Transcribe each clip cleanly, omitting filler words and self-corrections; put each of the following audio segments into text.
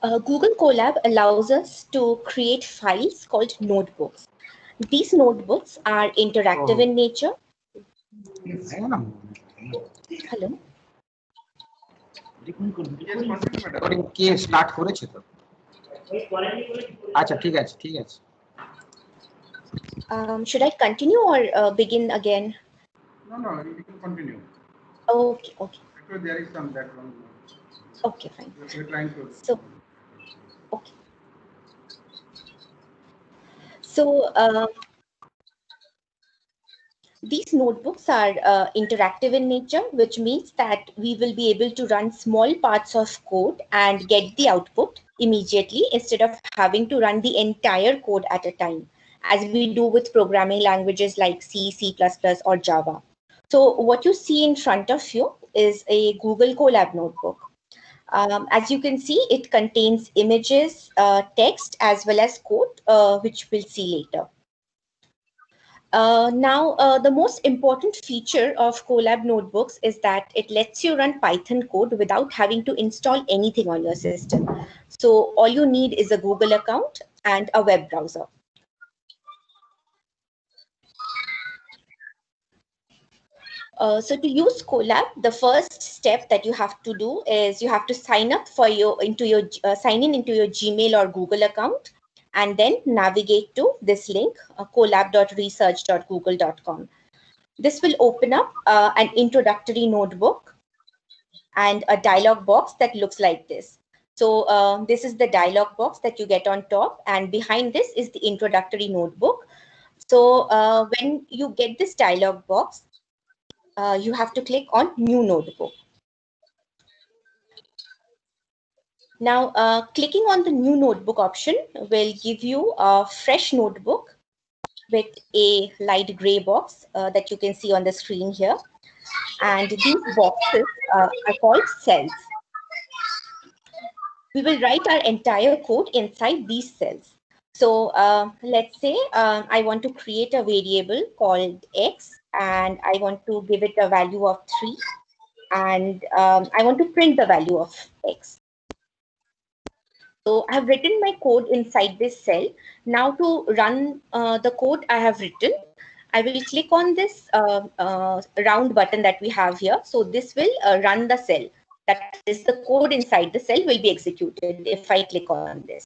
Google Colab allows us to create files called notebooks. These notebooks are interactive in nature. Hello. Should I continue or begin again? No, you can continue. Okay, okay. Actually, there is some background noise. Okay, fine. We're trying to. Okay. So these notebooks are interactive in nature, which means that we will be able to run small parts of code and get the output immediately instead of having to run the entire code at a time, as we do with programming languages like C, C++, or Java. So what you see in front of you is a Google Colab notebook. As you can see, it contains images, text, as well as code, which we'll see later. Now, the most important feature of Colab notebooks is that it lets you run Python code without having to install anything on your system. So all you need is a Google account and a web browser. So to use Colab, the first step that you have to do is you have to sign up for sign in into your Gmail or Google account, and then navigate to this link, colab.research.google.com. This will open up an introductory notebook and a dialog box that looks like this. So this is the dialog box that you get on top, and behind this is the introductory notebook. So when you get this dialog box, you have to click on New Notebook. Now, clicking on the New Notebook option will give you a fresh notebook with a light gray box that you can see on the screen here. And these boxes are called cells. We will write our entire code inside these cells. So let's say I want to create a variable called x, and I want to give it a value of 3, and I want to print the value of x. So I have written my code inside this cell. Now to run the code I have written, I will click on this round button that we have here. So this will run the cell. That is, the code inside the cell will be executed if I click on this.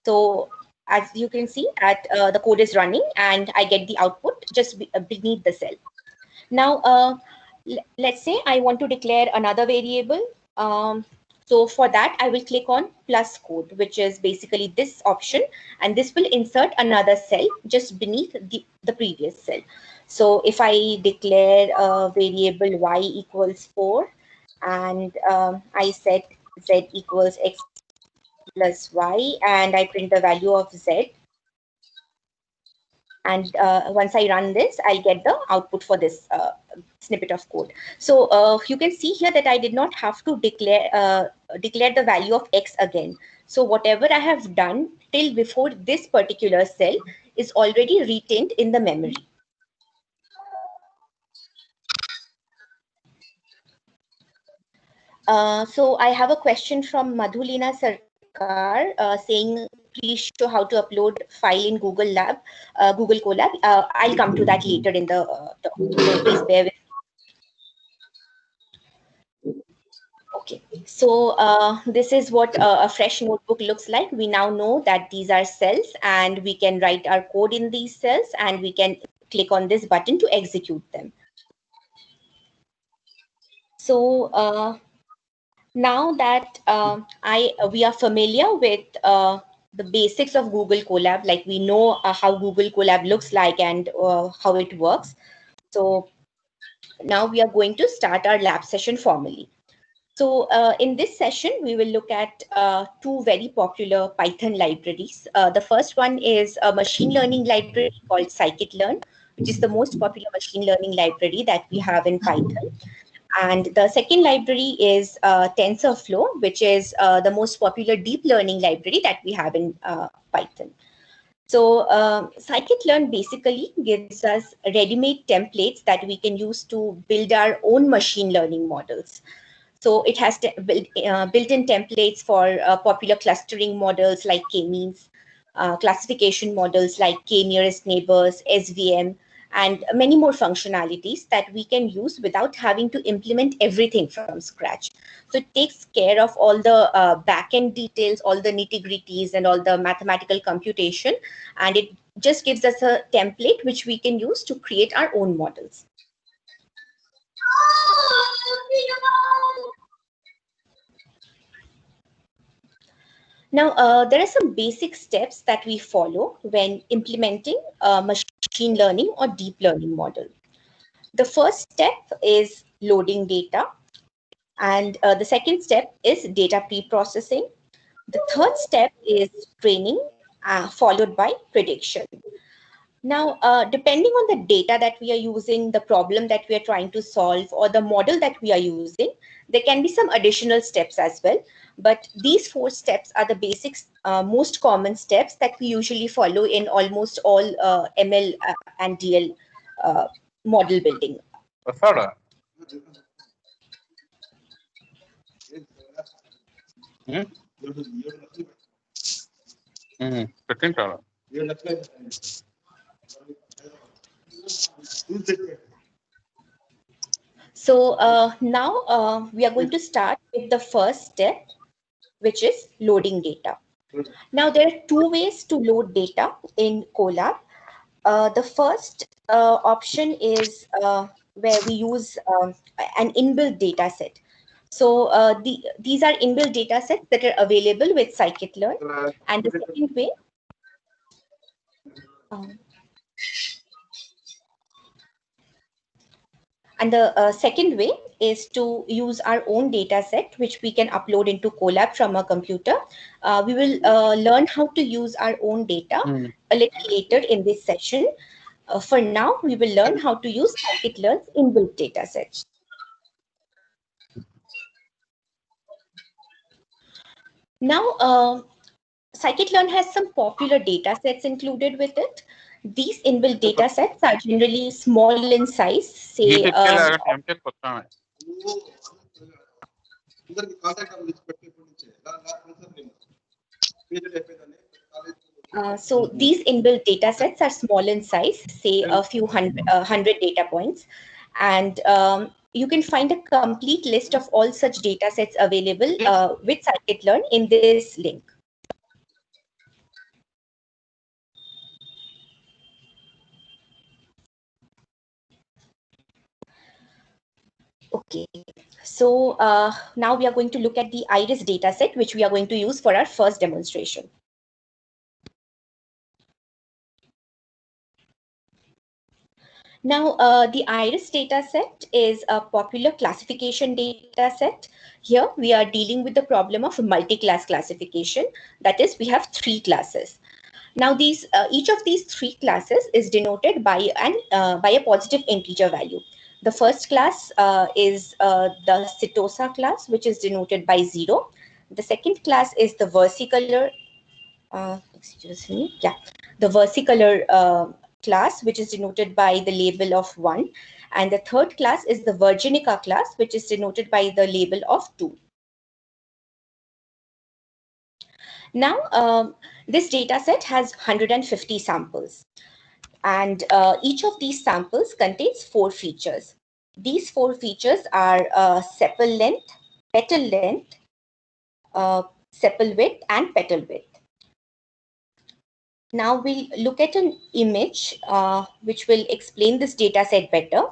So as you can see, that the code is running and I get the output just beneath the cell. Now, let's say I want to declare another variable. So for that, I will click on plus code, which is basically this option, and this will insert another cell just beneath the previous cell. So if I declare a variable y equals 4, and I set z equals x plus y, and I print the value of z. And once I run this, I'll get the output for this snippet of code. So you can see here that I did not have to declare the value of x again. So whatever I have done till before this particular cell is already retained in the memory. So I have a question from Madhulina Sarkar saying, please show how to upload file in Google Colab. I'll come to that later in the talk. So please bear with me. Okay, so this is what a fresh notebook looks like. We now know that these are cells, and we can write our code in these cells, and we can click on this button to execute them. So now that we are familiar with the basics of Google Colab, like we know how Google Colab looks like and how it works. So now we are going to start our lab session formally. So in this session, we will look at two very popular Python libraries. The first one is a machine learning library called Scikit-learn, which is the most popular machine learning library that we have in Python. And the second library is Tensorflow, which is the most popular deep learning library that we have in Python. So Scikit-learn basically gives us ready-made templates that we can use to build our own machine learning models. So it has built-in templates for popular clustering models like k-means, classification models like k-nearest neighbors, SVM, and many more functionalities that we can use without having to implement everything from scratch. So it takes care of all the back-end details, all the nitty-gritties, and all the mathematical computation, and it just gives us a template which we can use to create our own models. Now, there are some basic steps that we follow when implementing a machine learning or deep learning model. The first step is loading data, and the second step is data pre-processing. The third step is training, followed by prediction. Now, depending on the data that we are using, the problem that we are trying to solve, or the model that we are using, there can be some additional steps as well. But these 4 steps are the basic, most common steps that we usually follow in almost all ML and DL model building. So now we are going to start with the first step, which is loading data. Now, there are 2 ways to load data in Colab. The first option is where we use an inbuilt data set. So these are inbuilt data sets that are available with Scikit-learn. And the second way, second way is to use our own data set, which we can upload into Colab from a computer. We will learn how to use our own data a little later in this session. For now, we will learn how to use Scikit-learn's inbuilt data sets. Now, Scikit-learn has some popular data sets included with it. These inbuilt data sets are generally small in size, say so these inbuilt data sets are small in size, say a few hundred data points. And you can find a complete list of all such data sets available with Scikit-learn in this link. Okay, so now we are going to look at the iris dataset, which we are going to use for our first demonstration. Now, the iris dataset is a popular classification dataset. Here, we are dealing with the problem of multi-class classification. That is, we have 3 classes. Now, each of these 3 classes is denoted by a positive integer value. The first class is the Setosa class, which is denoted by 0. The second class is the versicolor, the versicolor class, which is denoted by the label of 1. And the third class is the Virginica class, which is denoted by the label of 2. Now, this data set has 150 samples. And each of these samples contains 4 features. These 4 features are sepal length, petal length, sepal width, and petal width. Now we'll look at an image which will explain this data set better.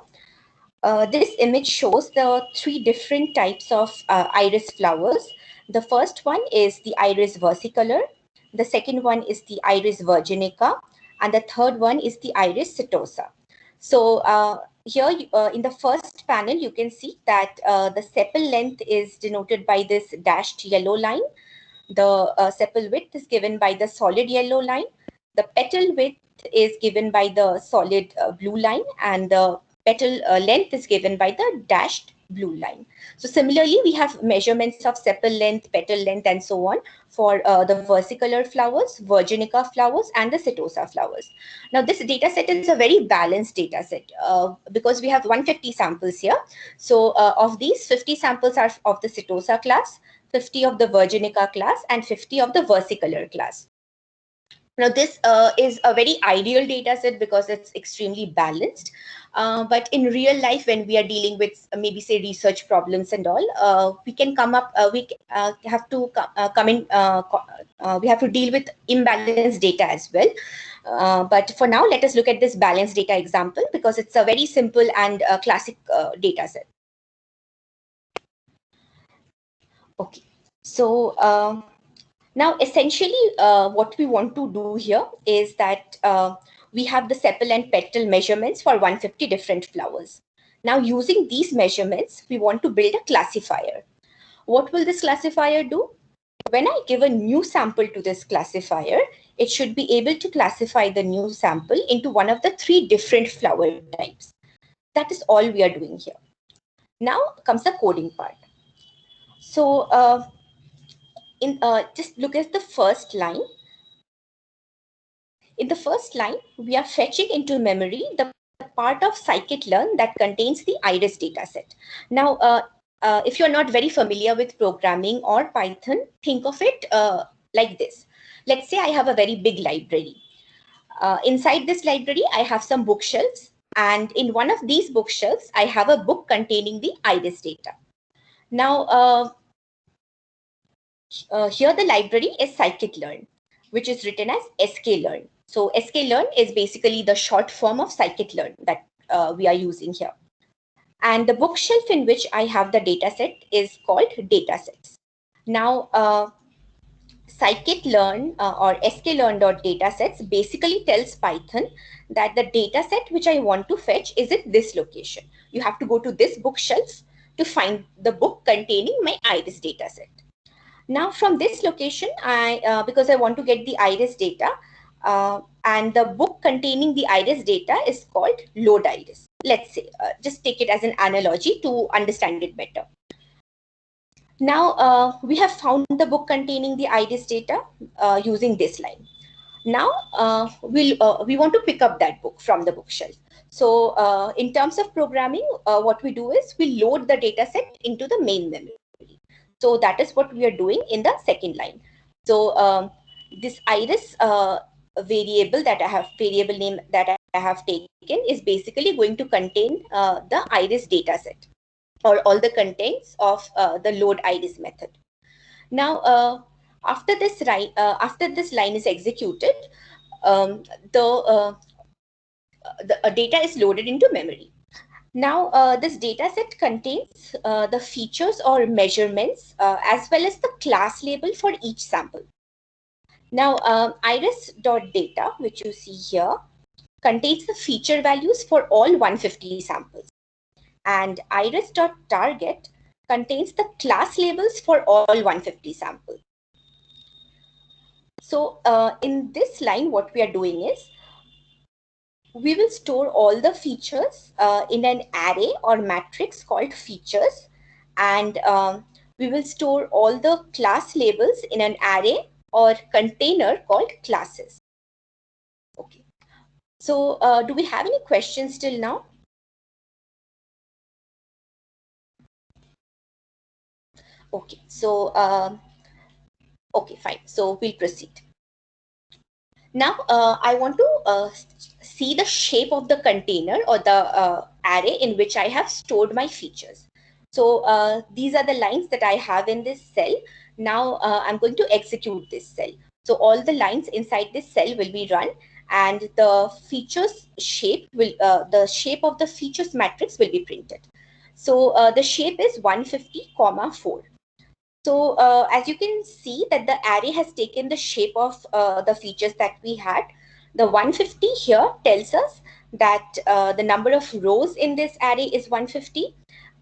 This image shows the 3 different types of iris flowers. The first one is the iris versicolor. The second one is the iris virginica. And the third one is the iris setosa. So here in the first panel, you can see that the sepal length is denoted by this dashed yellow line. The sepal width is given by the solid yellow line. The petal width is given by the solid blue line, and the petal length is given by the dashed blue line. So similarly, we have measurements of sepal length, petal length, and so on for the versicolor flowers, virginica flowers, and the setosa flowers. Now, this data set is a very balanced data set because we have 150 samples here. So of these, 50 samples are of the setosa class, 50 of the virginica class, and 50 of the versicolor class. Now, this is a very ideal data set because it's extremely balanced. But in real life, when we are dealing with maybe say research problems and all, we can come up, have to come in, we have to deal with imbalanced data as well. But for now, let us look at this balanced data example because it's a very simple and classic data set. Okay, so now, essentially, what we want to do here is that we have the sepal and petal measurements for 150 different flowers. Now, using these measurements, we want to build a classifier. What will this classifier do? When I give a new sample to this classifier, it should be able to classify the new sample into one of the 3 different flower types. That is all we are doing here. Now comes the coding part. So, just look at the first line. In the first line, we are fetching into memory the part of Scikit-learn that contains the iris dataset. Now, if you're not very familiar with programming or Python, think of it like this. Let's say I have a very big library. Inside this library, I have some bookshelves. And in one of these bookshelves, I have a book containing the iris data. Now, here the library is Scikit-learn, which is written as sklearn. So sklearn is basically the short form of Scikit-learn that we are using here. And the bookshelf in which I have the dataset is called datasets. Now, Scikit-learn or sklearn.datasets basically tells Python that the dataset which I want to fetch is at this location. You have to go to this bookshelf to find the book containing my iris dataset. Now from this location, because I want to get the iris data, and the book containing the iris data is called load iris. Let's say, just take it as an analogy to understand it better. Now we have found the book containing the iris data using this line. Now we want to pick up that book from the bookshelf. So in terms of programming, what we do is we load the data set into the main memory. So that is what we are doing in the second line. So this iris variable name that I have taken is basically going to contain the iris data set or all the contents of the load iris method. Now, after this line is executed, the data is loaded into memory. Now, this data set contains the features or measurements as well as the class label for each sample. Now, iris.data, which you see here, contains the feature values for all 150 samples. And iris.target contains the class labels for all 150 samples. So in this line, what we are doing is we will store all the features in an array or matrix called features, and we will store all the class labels in an array or container called classes. Okay. So do we have any questions till now? Okay. So okay, fine. So we'll proceed. Now, I want to see the shape of the container or the array in which I have stored my features. So these are the lines that I have in this cell. Now, I'm going to execute this cell. So all the lines inside this cell will be run, and the features shape will, the shape of the features matrix will be printed. So the shape is 150, 4. So as you can see that the array has taken the shape of the features that we had. The 150 here tells us that the number of rows in this array is 150,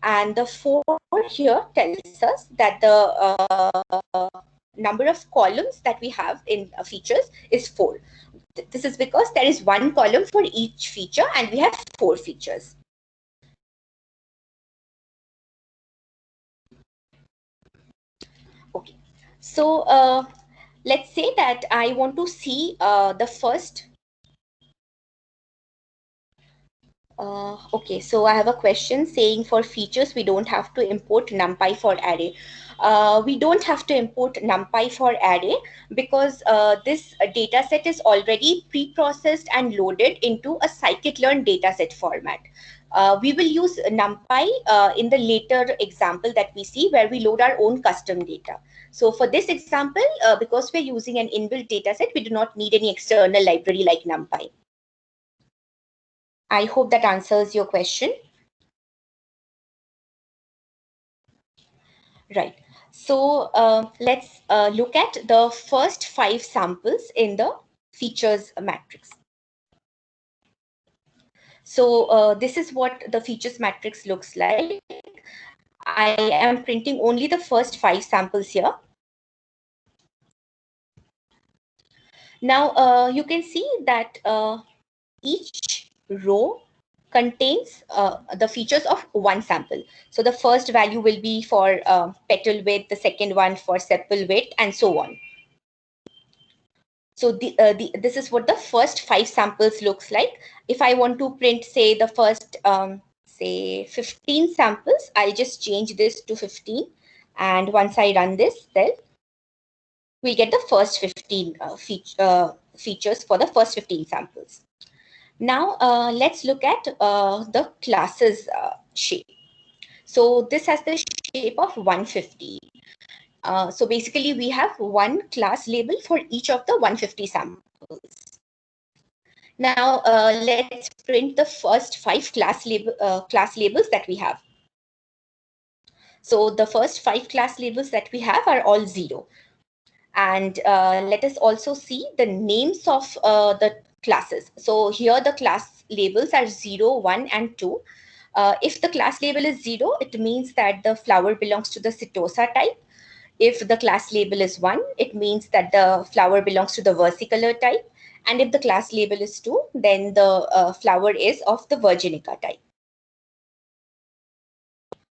and the 4 here tells us that the number of columns that we have in features is 4. This is because there is 1 column for each feature and we have 4 features. Okay. So let's say that I want to see the first. Okay, so I have a question saying for features, we don't have to import NumPy for array. We don't have to import NumPy for array because this data set is already pre-processed and loaded into a scikit-learn dataset format. We will use NumPy in the later example that we see where we load our own custom data. So for this example, because we're using an inbuilt dataset, we do not need any external library like NumPy. I hope that answers your question. Right. So let's look at the first 5 samples in the features matrix. So this is what the features matrix looks like. I am printing only the first 5 samples here. Now you can see that each row contains the features of one sample. So the first value will be for petal width, the second one for sepal width, and so on. So this is what the first 5 samples looks like. If I want to print, say, the first, say, 15 samples, I'll just change this to 15. And once I run this, then we'll get the first 15 features for the first 15 samples. Now, let's look at the classes shape. So this has the shape of 150. So basically, we have one class label for each of the 150 samples. Now, let's print the first 5 class labels that we have. So the first 5 class labels that we have are all 0. And let us also see the names of the classes. So here the class labels are 0, 1, and 2. If the class label is 0, it means that the flower belongs to the setosa type. If the class label is 1, it means that the flower belongs to the versicolor type. And if the class label is 2, then the flower is of the virginica type.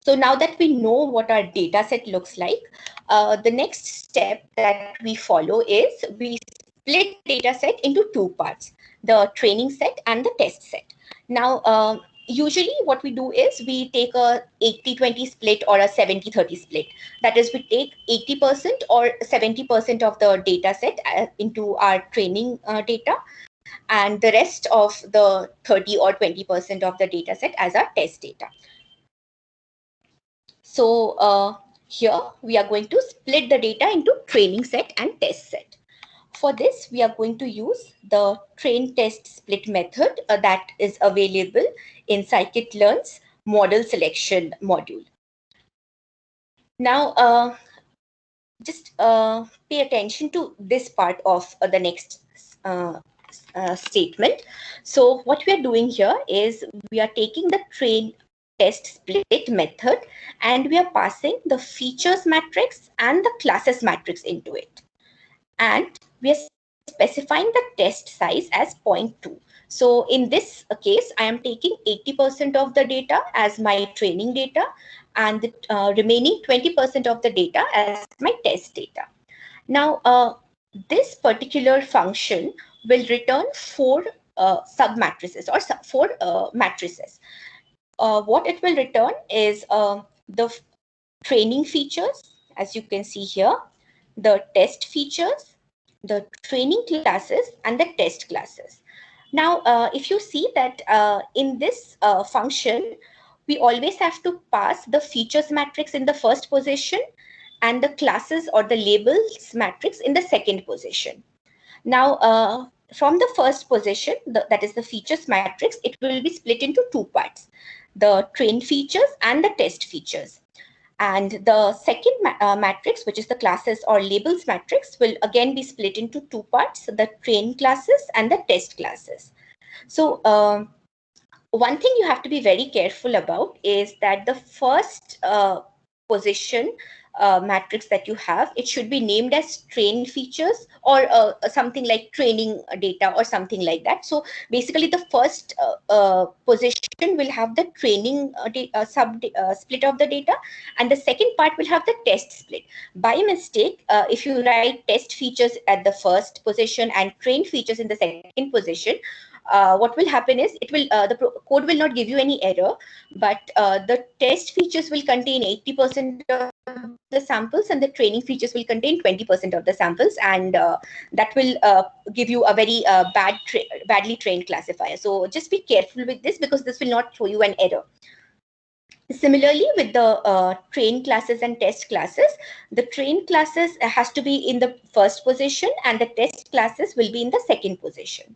So now that we know what our data set looks like, the next step that we follow is we split data set into 2 parts, the training set and the test set. Now, usually what we do is we take a 80-20 split or a 70-30 split. That is, we take 80% or 70% of the data set into our training data, and the rest of the 30 or 20% of the data set as our test data. So here we are going to split the data into training set and test set. For this, we are going to use the train test split method that is available in Scikit-learn's model selection module. Now, just pay attention to this part of the next statement. So what we are doing here is we are taking the train test split method and we are passing the features matrix and the classes matrix into it. And we are specifying the test size as 0.2. So in this case, I am taking 80% of the data as my training data and the remaining 20% of the data as my test data. Now, this particular function will return 4 submatrices or 4 matrices. What it will return is the training features, as you can see here, the test features, the training classes, and the test classes. Now, if you see that in this function, we always have to pass the features matrix in the first position and the classes or the labels matrix in the second position. Now, from the first position, that is the features matrix, it will be split into 2 parts, the train features and the test features. And the second matrix, which is the classes or labels matrix, will again be split into 2 parts, the train classes and the test classes. So one thing you have to be very careful about is that the first position matrix that you have, it should be named as train features or something like training data or something like that. So basically the first position will have the training split of the data, and the second part will have the test split. By mistake, if you write test features at the first position and train features in the second position, what will happen is it will code will not give you any error, but the test features will contain 80% of the samples and the training features will contain 20% of the samples, and that will give you a very badly trained classifier. So just be careful with this because this will not throw you an error. Similarly, with the train classes and test classes, the train classes has to be in the first position and the test classes will be in the second position.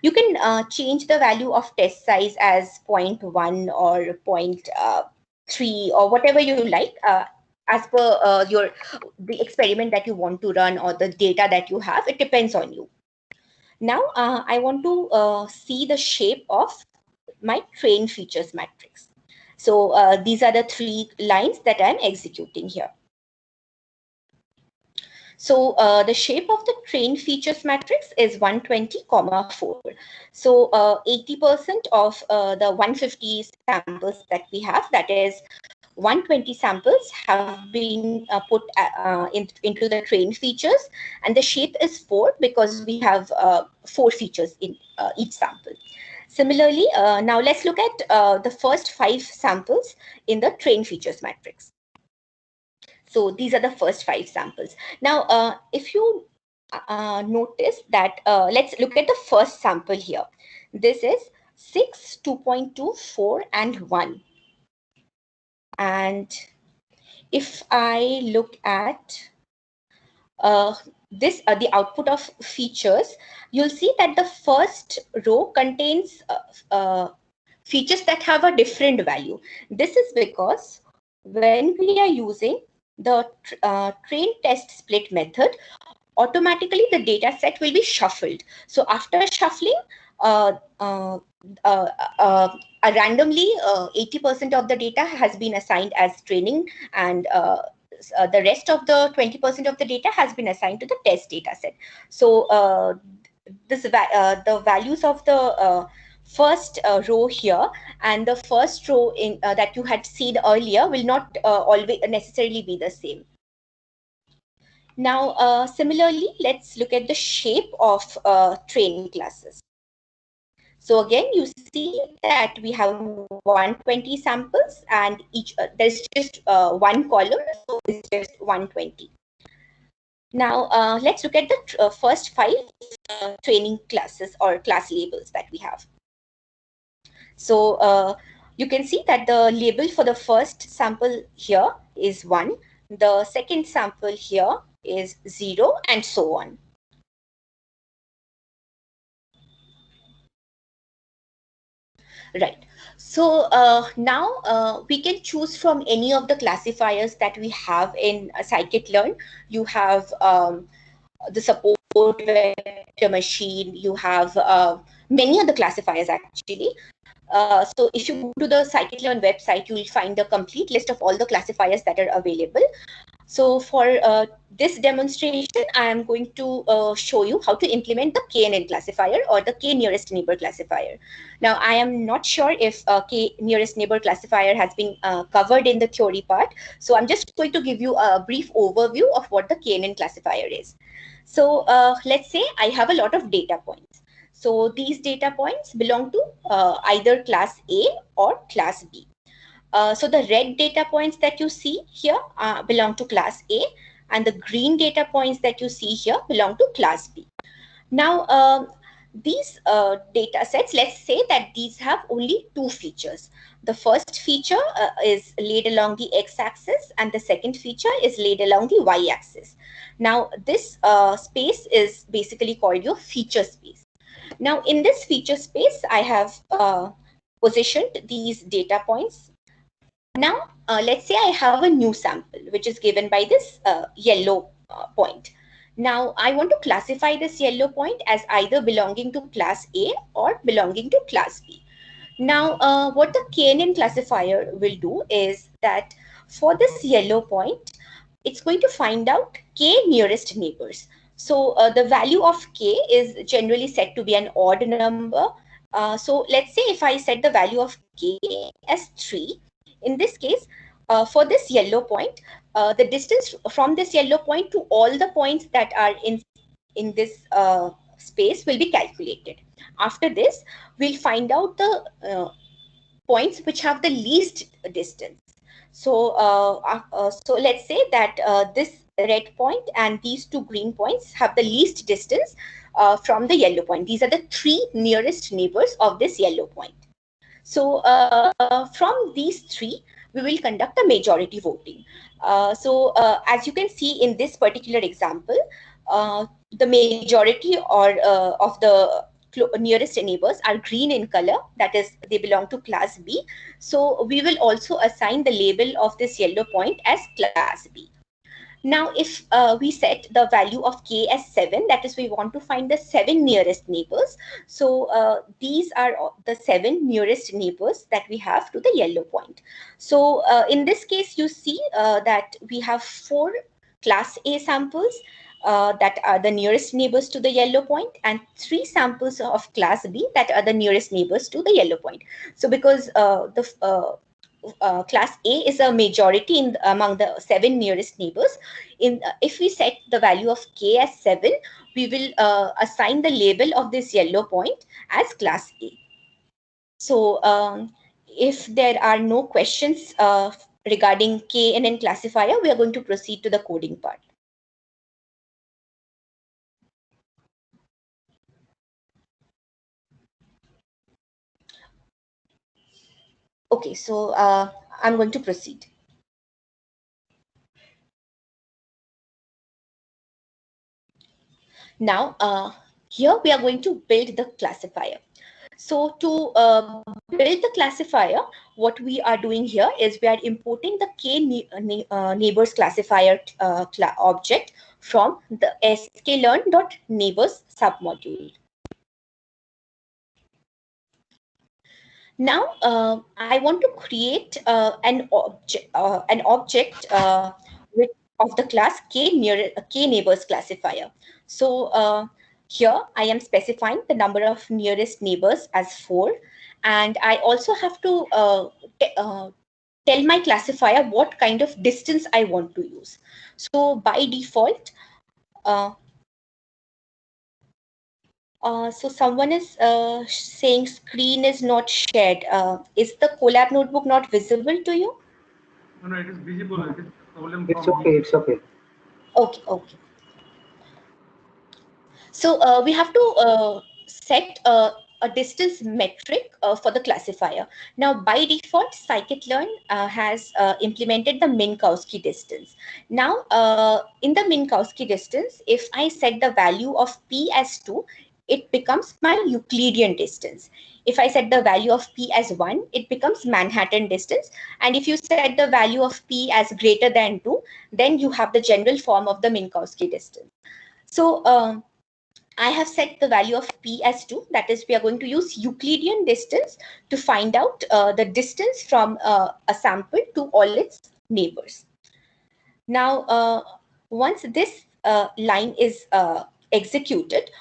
You can change the value of test size as 0.1 or 0.3 or whatever you like as per the experiment that you want to run or the data that you have. It depends on you. Now I want to see the shape of my train features matrix. So these are the 3 lines that I'm executing here. So the shape of the train features matrix is 120, 4. So 80% of the 150 samples that we have, that is 120 samples have been put into the train features, and the shape is 4 because we have 4 features in each sample. Similarly, now let's look at the first 5 samples in the train features matrix. So these are the first 5 samples. Now, if you notice that, let's look at the first sample here. This is 6, 2.2, 4, and 1. And if I look at the output of features, you'll see that the first row contains features that have a different value. This is because when we are using the train test split method, automatically the data set will be shuffled. So after shuffling, randomly 80% of the data has been assigned as training, and the rest of the 20% of the data has been assigned to the test data set. So the values of the first row here and the first row in that you had seen earlier will not always necessarily be the same. Now, similarly, let's look at the shape of training classes. So again, you see that we have 120 samples and each there's just one column, so it's just 120. Now, let's look at the first 5 training classes or class labels that we have. So you can see that the label for the first sample here is 1, the second sample here is 0, and so on. Right. So now we can choose from any of the classifiers that we have in Scikit-learn. You have the support vector machine, you have many other classifiers actually. So if you go to the Scikit-learn website, you will find the complete list of all the classifiers that are available. So for this demonstration, I am going to show you how to implement the KNN classifier or the K nearest neighbor classifier. Now, I am not sure if K nearest neighbor classifier has been covered in the theory part. So I'm just going to give you a brief overview of what the KNN classifier is. So let's say I have a lot of data points. So these data points belong to either class A or class B. So the red data points that you see here belong to class A, and the green data points that you see here belong to class B. Now, these data sets, let's say that these have only 2 features. The first feature is laid along the x-axis, and the second feature is laid along the y-axis. Now, this space is basically called your feature space. Now, in this feature space, I have positioned these data points. Now, let's say I have a new sample, which is given by this yellow point. Now, I want to classify this yellow point as either belonging to class A or belonging to class B. Now, what the KNN classifier will do is that For this yellow point, it's going to find out k nearest neighbors. So the value of k is generally set to be an odd number. So let's say if I set the value of k as 3, in this case, for this yellow point, the distance from this yellow point to all the points that are in this space will be calculated. After this, we'll find out the points which have the least distance. So let's say that this red point and these two green points have the least distance from the yellow point. These are the 3 nearest neighbors of this yellow point. So from these 3, we will conduct a majority voting. As you can see in this particular example, the majority of the nearest neighbors are green in color, that is, they belong to class B. So we will also assign the label of this yellow point as class B. Now, if we set the value of k as 7, that is, we want to find the 7 nearest neighbors. So these are the 7 nearest neighbors that we have to the yellow point. So in this case, you see that we have 4 class A samples that are the nearest neighbors to the yellow point, and 3 samples of class B that are the nearest neighbors to the yellow point. So because class A is a majority among the 7 nearest neighbors, if we set the value of k as 7, we will assign the label of this yellow point as class A. So if there are no questions regarding KNN classifier, we are going to proceed to the coding part. Okay, so I'm going to proceed. Now, here we are going to build the classifier. So to build the classifier, what we are doing here is we are importing the neighbors classifier object from the sklearn.neighbors submodule. Now, I want to create an object of the class k neighbors classifier. So here I am specifying the number of nearest neighbors as 4, and I also have to tell my classifier what kind of distance I want to use. So by default, so someone is saying screen is not shared. Is the Colab notebook not visible to you? No, no, it is visible. It is problem It's from okay, me. it's okay. Okay, okay. So we have to set a distance metric for the classifier. Now, by default, Scikit-learn has implemented the Minkowski distance. Now, in the Minkowski distance, if I set the value of p as 2, it becomes my Euclidean distance. If I set the value of p as 1, it becomes Manhattan distance. And if you set the value of p as greater than 2, then you have the general form of the Minkowski distance. So I have set the value of p as 2. That is, we are going to use Euclidean distance to find out the distance from a sample to all its neighbors. Now, once this line is executed,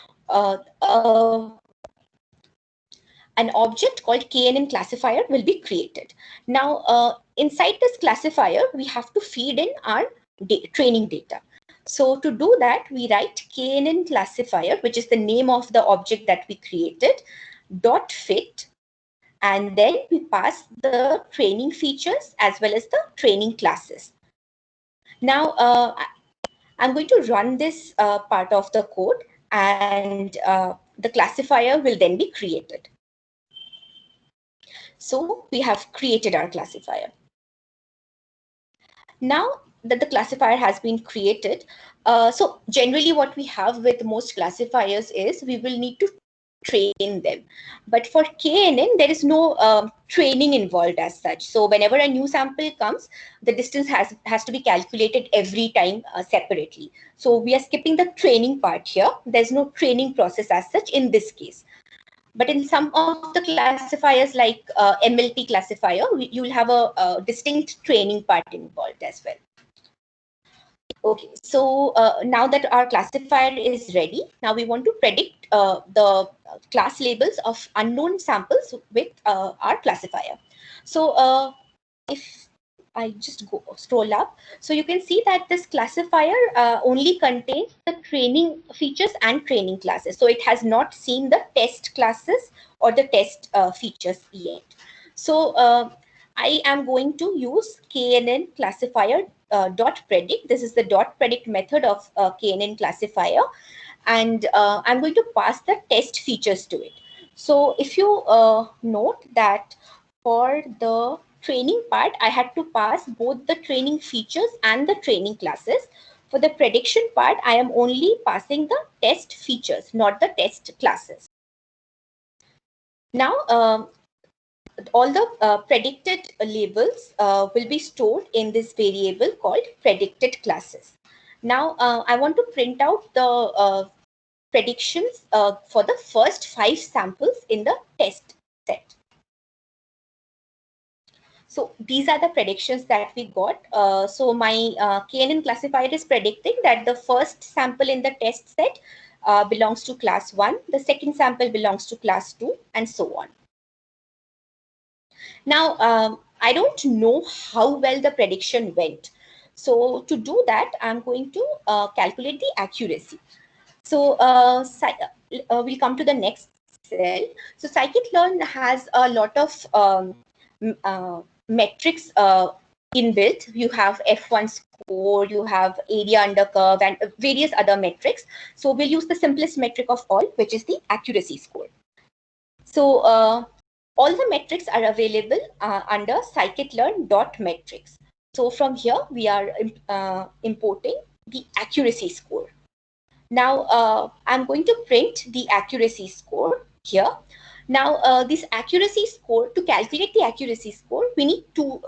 an object called KNN classifier will be created. Now, inside this classifier, we have to feed in our training data. So to do that, we write KNN classifier, which is the name of the object that we created, dot fit, and then we pass the training features as well as the training classes. Now, I'm going to run this part of the code, and the classifier will then be created. So we have created our classifier. Now that the classifier has been created, so generally what we have with most classifiers is we will need to train them. But for KNN, there is no training involved as such. So whenever a new sample comes, the distance has to be calculated every time separately. So we are skipping the training part here. There's no training process as such in this case. But in some of the classifiers like MLT classifier, you will have a distinct training part involved as well. Okay, so now that our classifier is ready, now we want to predict the class labels of unknown samples with our classifier. So if I just go scroll up, so you can see that this classifier only contains the training features and training classes. So it has not seen the test classes or the test features yet. So I am going to use KNN classifier dot predict. This is the dot predict method of KNN classifier, and I'm going to pass the test features to it. So if you note that for the training part, I had to pass both the training features and the training classes. For the prediction part, I am only passing the test features, not the test classes. Now, all the predicted labels will be stored in this variable called predicted classes. Now, I want to print out the predictions for the first 5 samples in the test set. So these are the predictions that we got. So my KNN classifier is predicting that the first sample in the test set belongs to class 1, the second sample belongs to class 2, and so on. Now, I don't know how well the prediction went. So to do that, I'm going to calculate the accuracy. So we'll come to the next cell. So Scikit-learn has a lot of metrics inbuilt. You have F1 score, you have area under curve, and various other metrics. So we'll use the simplest metric of all, which is the accuracy score. So all the metrics are available under scikit-learn.metrics. So from here, we are importing the accuracy score. Now, I'm going to print the accuracy score here. Now, this accuracy score, to calculate the accuracy score, we need two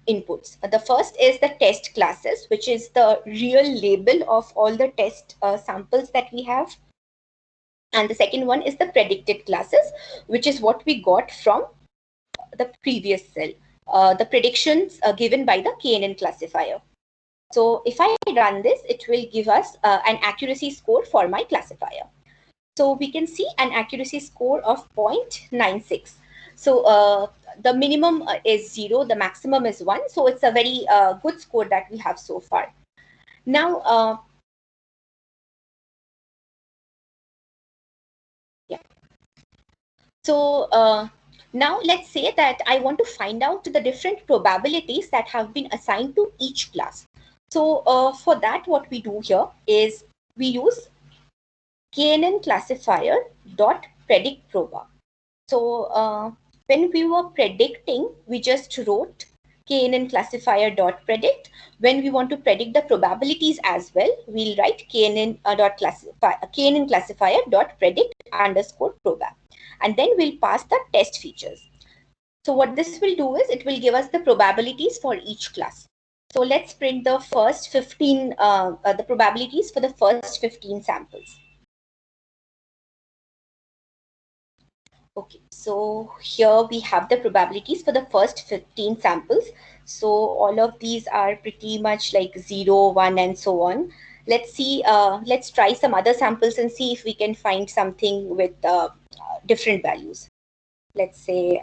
inputs. The first is the test classes, which is the real label of all the test samples that we have. And the second one is the predicted classes, which is what we got from the previous cell, the predictions given by the KNN classifier. So if I run this, it will give us an accuracy score for my classifier. So we can see an accuracy score of 0.96. So the minimum is 0, the maximum is 1. So it's a very good score that we have so far. Now, yeah. So now let's say that I want to find out the different probabilities that have been assigned to each class. So for that, what we do here is we use KNN classifier dot predict proba. So when we were predicting, we just wrote KNN classifier dot predict. When we want to predict the probabilities as well, we'll write KNN classifier dot predict underscore proba, and then we'll pass the test features. So what this will do is it will give us the probabilities for each class. So let's print the first 15, the probabilities for the first 15 samples. Okay, so here we have the probabilities for the first 15 samples. So all of these are pretty much like 0, 1, and so on. Let's see, let's try some other samples and see if we can find something with different values. Let's say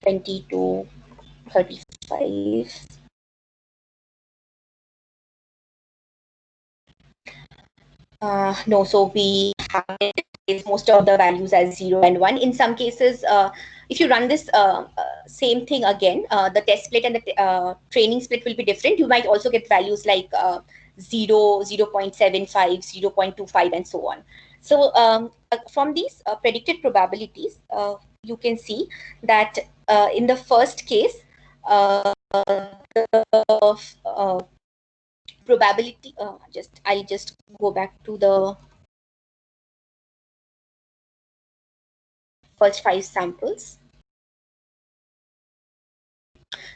22, 35. No, so we have most of the values as 0 and 1. In some cases, if you run this same thing again, the test split and the training split will be different. You might also get values like 0, 0.75, 0.25, and so on. So from these predicted probabilities, you can see that in the first case, the probability, I'll just go back to the first 5 samples.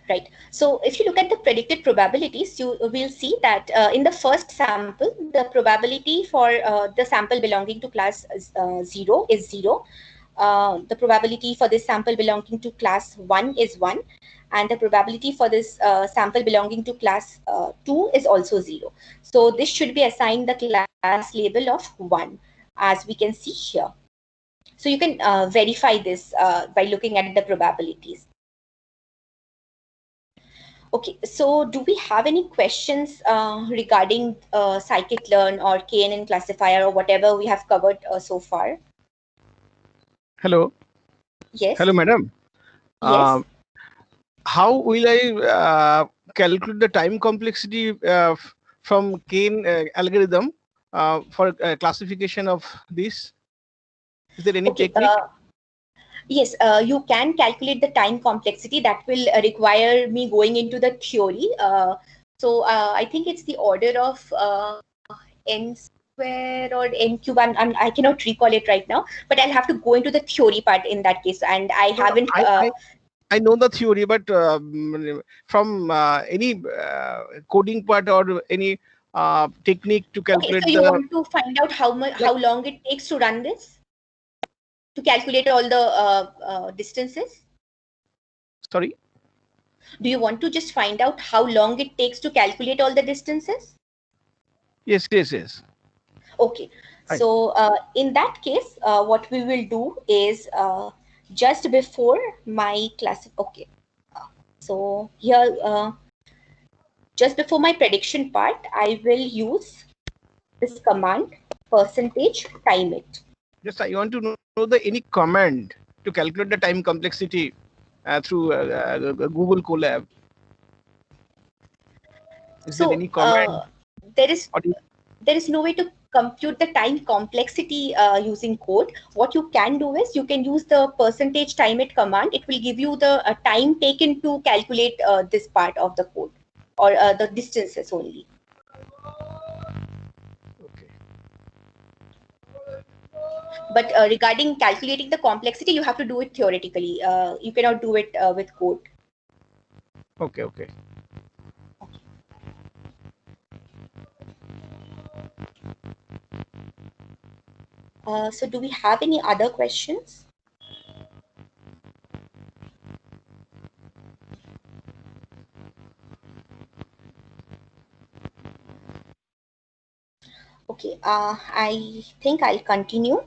Right. So if you look at the predicted probabilities, you will see that in the first sample, the probability for the sample belonging to class 0 is 0. The probability for this sample belonging to class 1 is 1. And the probability for this sample belonging to class 2 is also 0. So this should be assigned the class label of 1, as we can see here. So you can verify this by looking at the probabilities. Okay, so do we have any questions regarding Scikit-learn or KNN classifier or whatever we have covered so far? Hello. Yes. Hello, madam. Yes. How will I calculate the time complexity from Kane algorithm for classification of this? Is there any Okay. technique? Yes, you can calculate the time complexity. That will require me going into the theory. So I think it's the order of n square or n cube. I cannot recall it right now, but I'll have to go into the theory part in that case. And I haven't. I know the theory, but from any coding part or any technique to calculate okay, so you want to find out how long it takes to run this? To calculate all the distances? Sorry? Do you want to just find out how long it takes to calculate all the distances? Yes. Okay. Right. So in that case, what we will do is just before my class. Okay. So here, just before my prediction part, I will use this command %time it. Just I want to know the any command to calculate the time complexity through Google Colab. Is there any command? There is no way to compute the time complexity using code. What you can do is you can use the %time it command. It will give you the time taken to calculate this part of the code, or the distances only. Okay. But regarding calculating the complexity, you have to do it theoretically. You cannot do it with code. Okay. So do we have any other questions? Okay, I think I'll continue.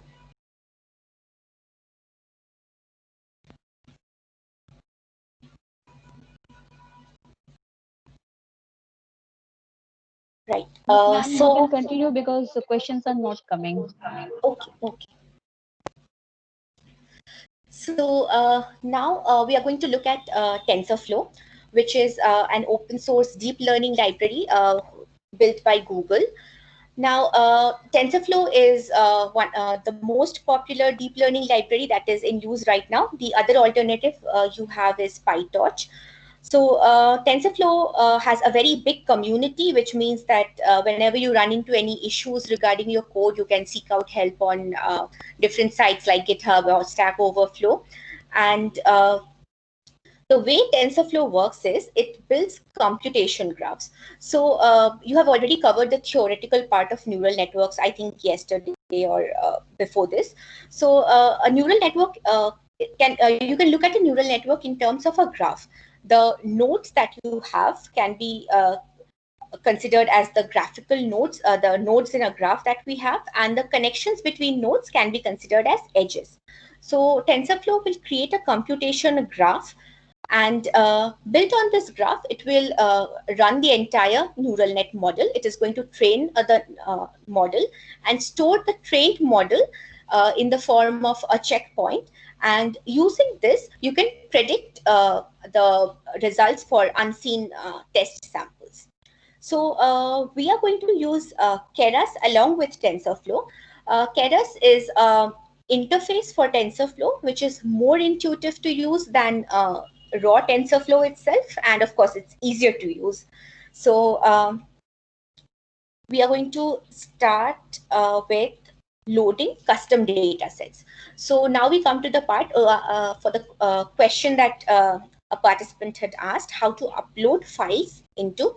Right. So you can continue because the questions are not coming. Okay. So now we are going to look at TensorFlow, which is an open source deep learning library built by Google. Now, TensorFlow is the most popular deep learning library that is in use right now. The other alternative you have is PyTorch. So TensorFlow has a very big community, which means that whenever you run into any issues regarding your code, you can seek out help on different sites like GitHub or Stack Overflow. And the way TensorFlow works is it builds computation graphs. So you have already covered the theoretical part of neural networks, I think yesterday or before this. So a neural network you can look at a neural network in terms of a graph. The nodes that you have can be considered as the graphical nodes, the nodes in a graph that we have, and the connections between nodes can be considered as edges. So TensorFlow will create a computation graph, and built on this graph, it will run the entire neural net model. It is going to train the model and store the trained model in the form of a checkpoint. And using this, you can predict the results for unseen test samples. So we are going to use Keras along with TensorFlow. Keras is interface for TensorFlow, which is more intuitive to use than raw TensorFlow itself, and of course it's easier to use. So we are going to start with loading custom data sets. So now we come to the part for the question that a participant had asked how to upload files into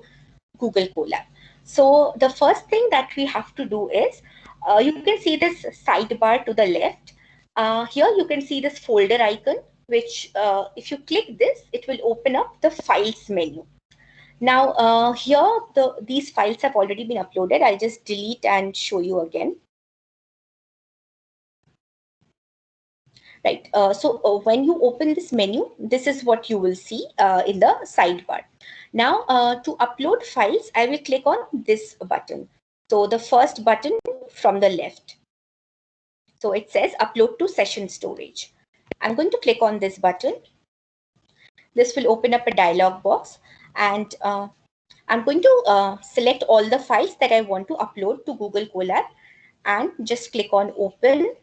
Google Colab. So the first thing that we have to do is, you can see this sidebar to the left. Here you can see this folder icon, which if you click this, it will open up the files menu. Now here these files have already been uploaded. I'll just delete and show you again. Right. When you open this menu, this is what you will see in the sidebar. Now, to upload files, I will click on this button. So the first button from the left. So it says upload to session storage. I'm going to click on this button. This will open up a dialog box, and I'm going to select all the files that I want to upload to Google Colab and just click on open.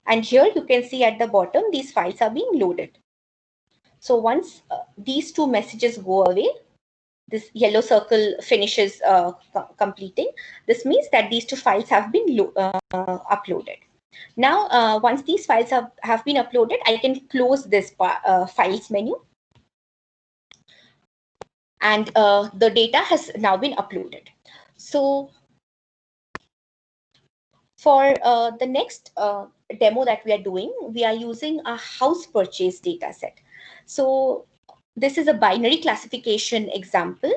And here you can see at the bottom, these files are being loaded. So once these two messages go away, this yellow circle finishes completing. This means that these two files have been uploaded. Now, once these files have been uploaded, I can close this files menu. And the data has now been uploaded. So for the next demo that we are doing, we are using a house purchase data set. So this is a binary classification example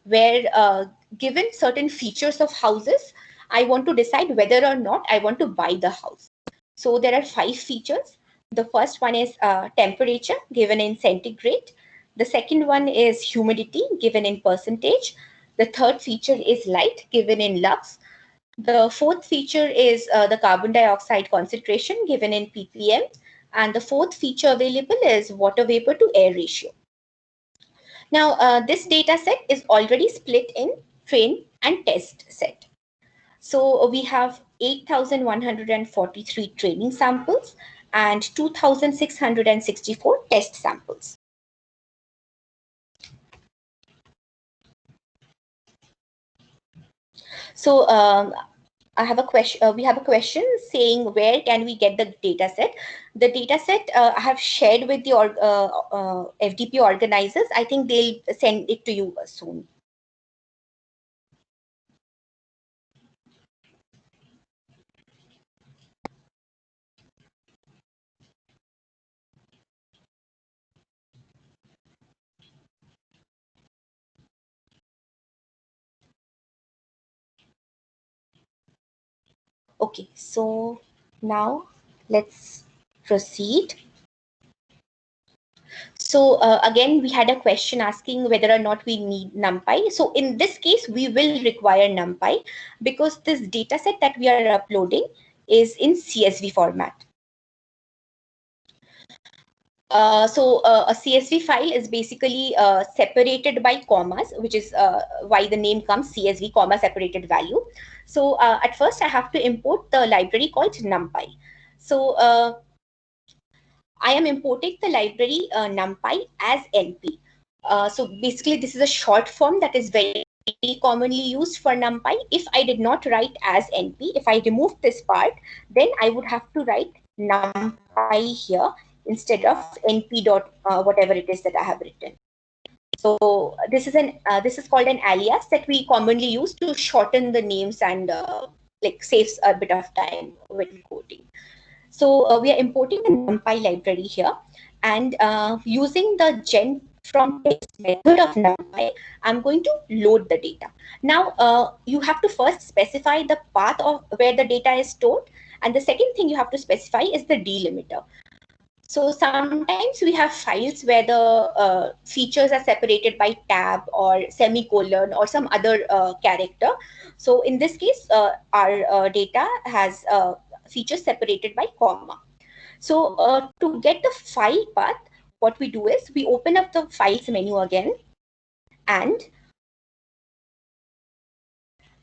where given certain features of houses, I want to decide whether or not I want to buy the house. So there are 5 features. The first one is temperature given in centigrade. The second one is humidity given in percentage. The third feature is light given in lux. The fourth feature is the carbon dioxide concentration given in ppm. And the fourth feature available is water vapor to air ratio. Now, this data set is already split in train and test set. So we have 8,143 training samples and 2,664 test samples. So I have a question. We have a question saying where can we get the data set? The data set I have shared with the FDP organizers. I think they'll send it to you soon. Okay, so now let's proceed. So again, we had a question asking whether or not we need NumPy. So in this case, we will require NumPy because this data set that we are uploading is in CSV format. A CSV file is basically separated by commas, which is why the name comes CSV, comma separated value. So at first I have to import the library called NumPy. So I am importing the library NumPy as NP. So basically this is a short form that is very commonly used for NumPy. If I did not write as NP, if I remove this part, then I would have to write NumPy here instead of np dot whatever it is that I have written. So this is called an alias that we commonly use to shorten the names and like saves a bit of time when coding. So we are importing the NumPy library here, and using the gen from text method of NumPy, I'm going to load the data. Now you have to first specify the path of where the data is stored, and the second thing you have to specify is the delimiter. So sometimes we have files where the features are separated by tab or semicolon or some other character. So in this case, our data has features separated by comma. So to get the file path, what we do is we open up the files menu again, and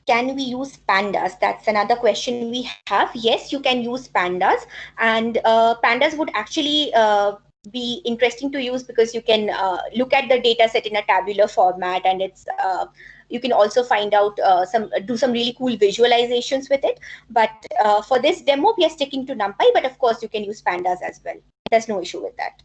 can we use pandas? That's another question we have. Yes, you can use pandas, and pandas would actually be interesting to use because you can look at the data set in a tabular format, and it's you can also find out do some really cool visualizations with it. But for this demo, we are sticking to NumPy, but of course you can use pandas as well. There's no issue with that.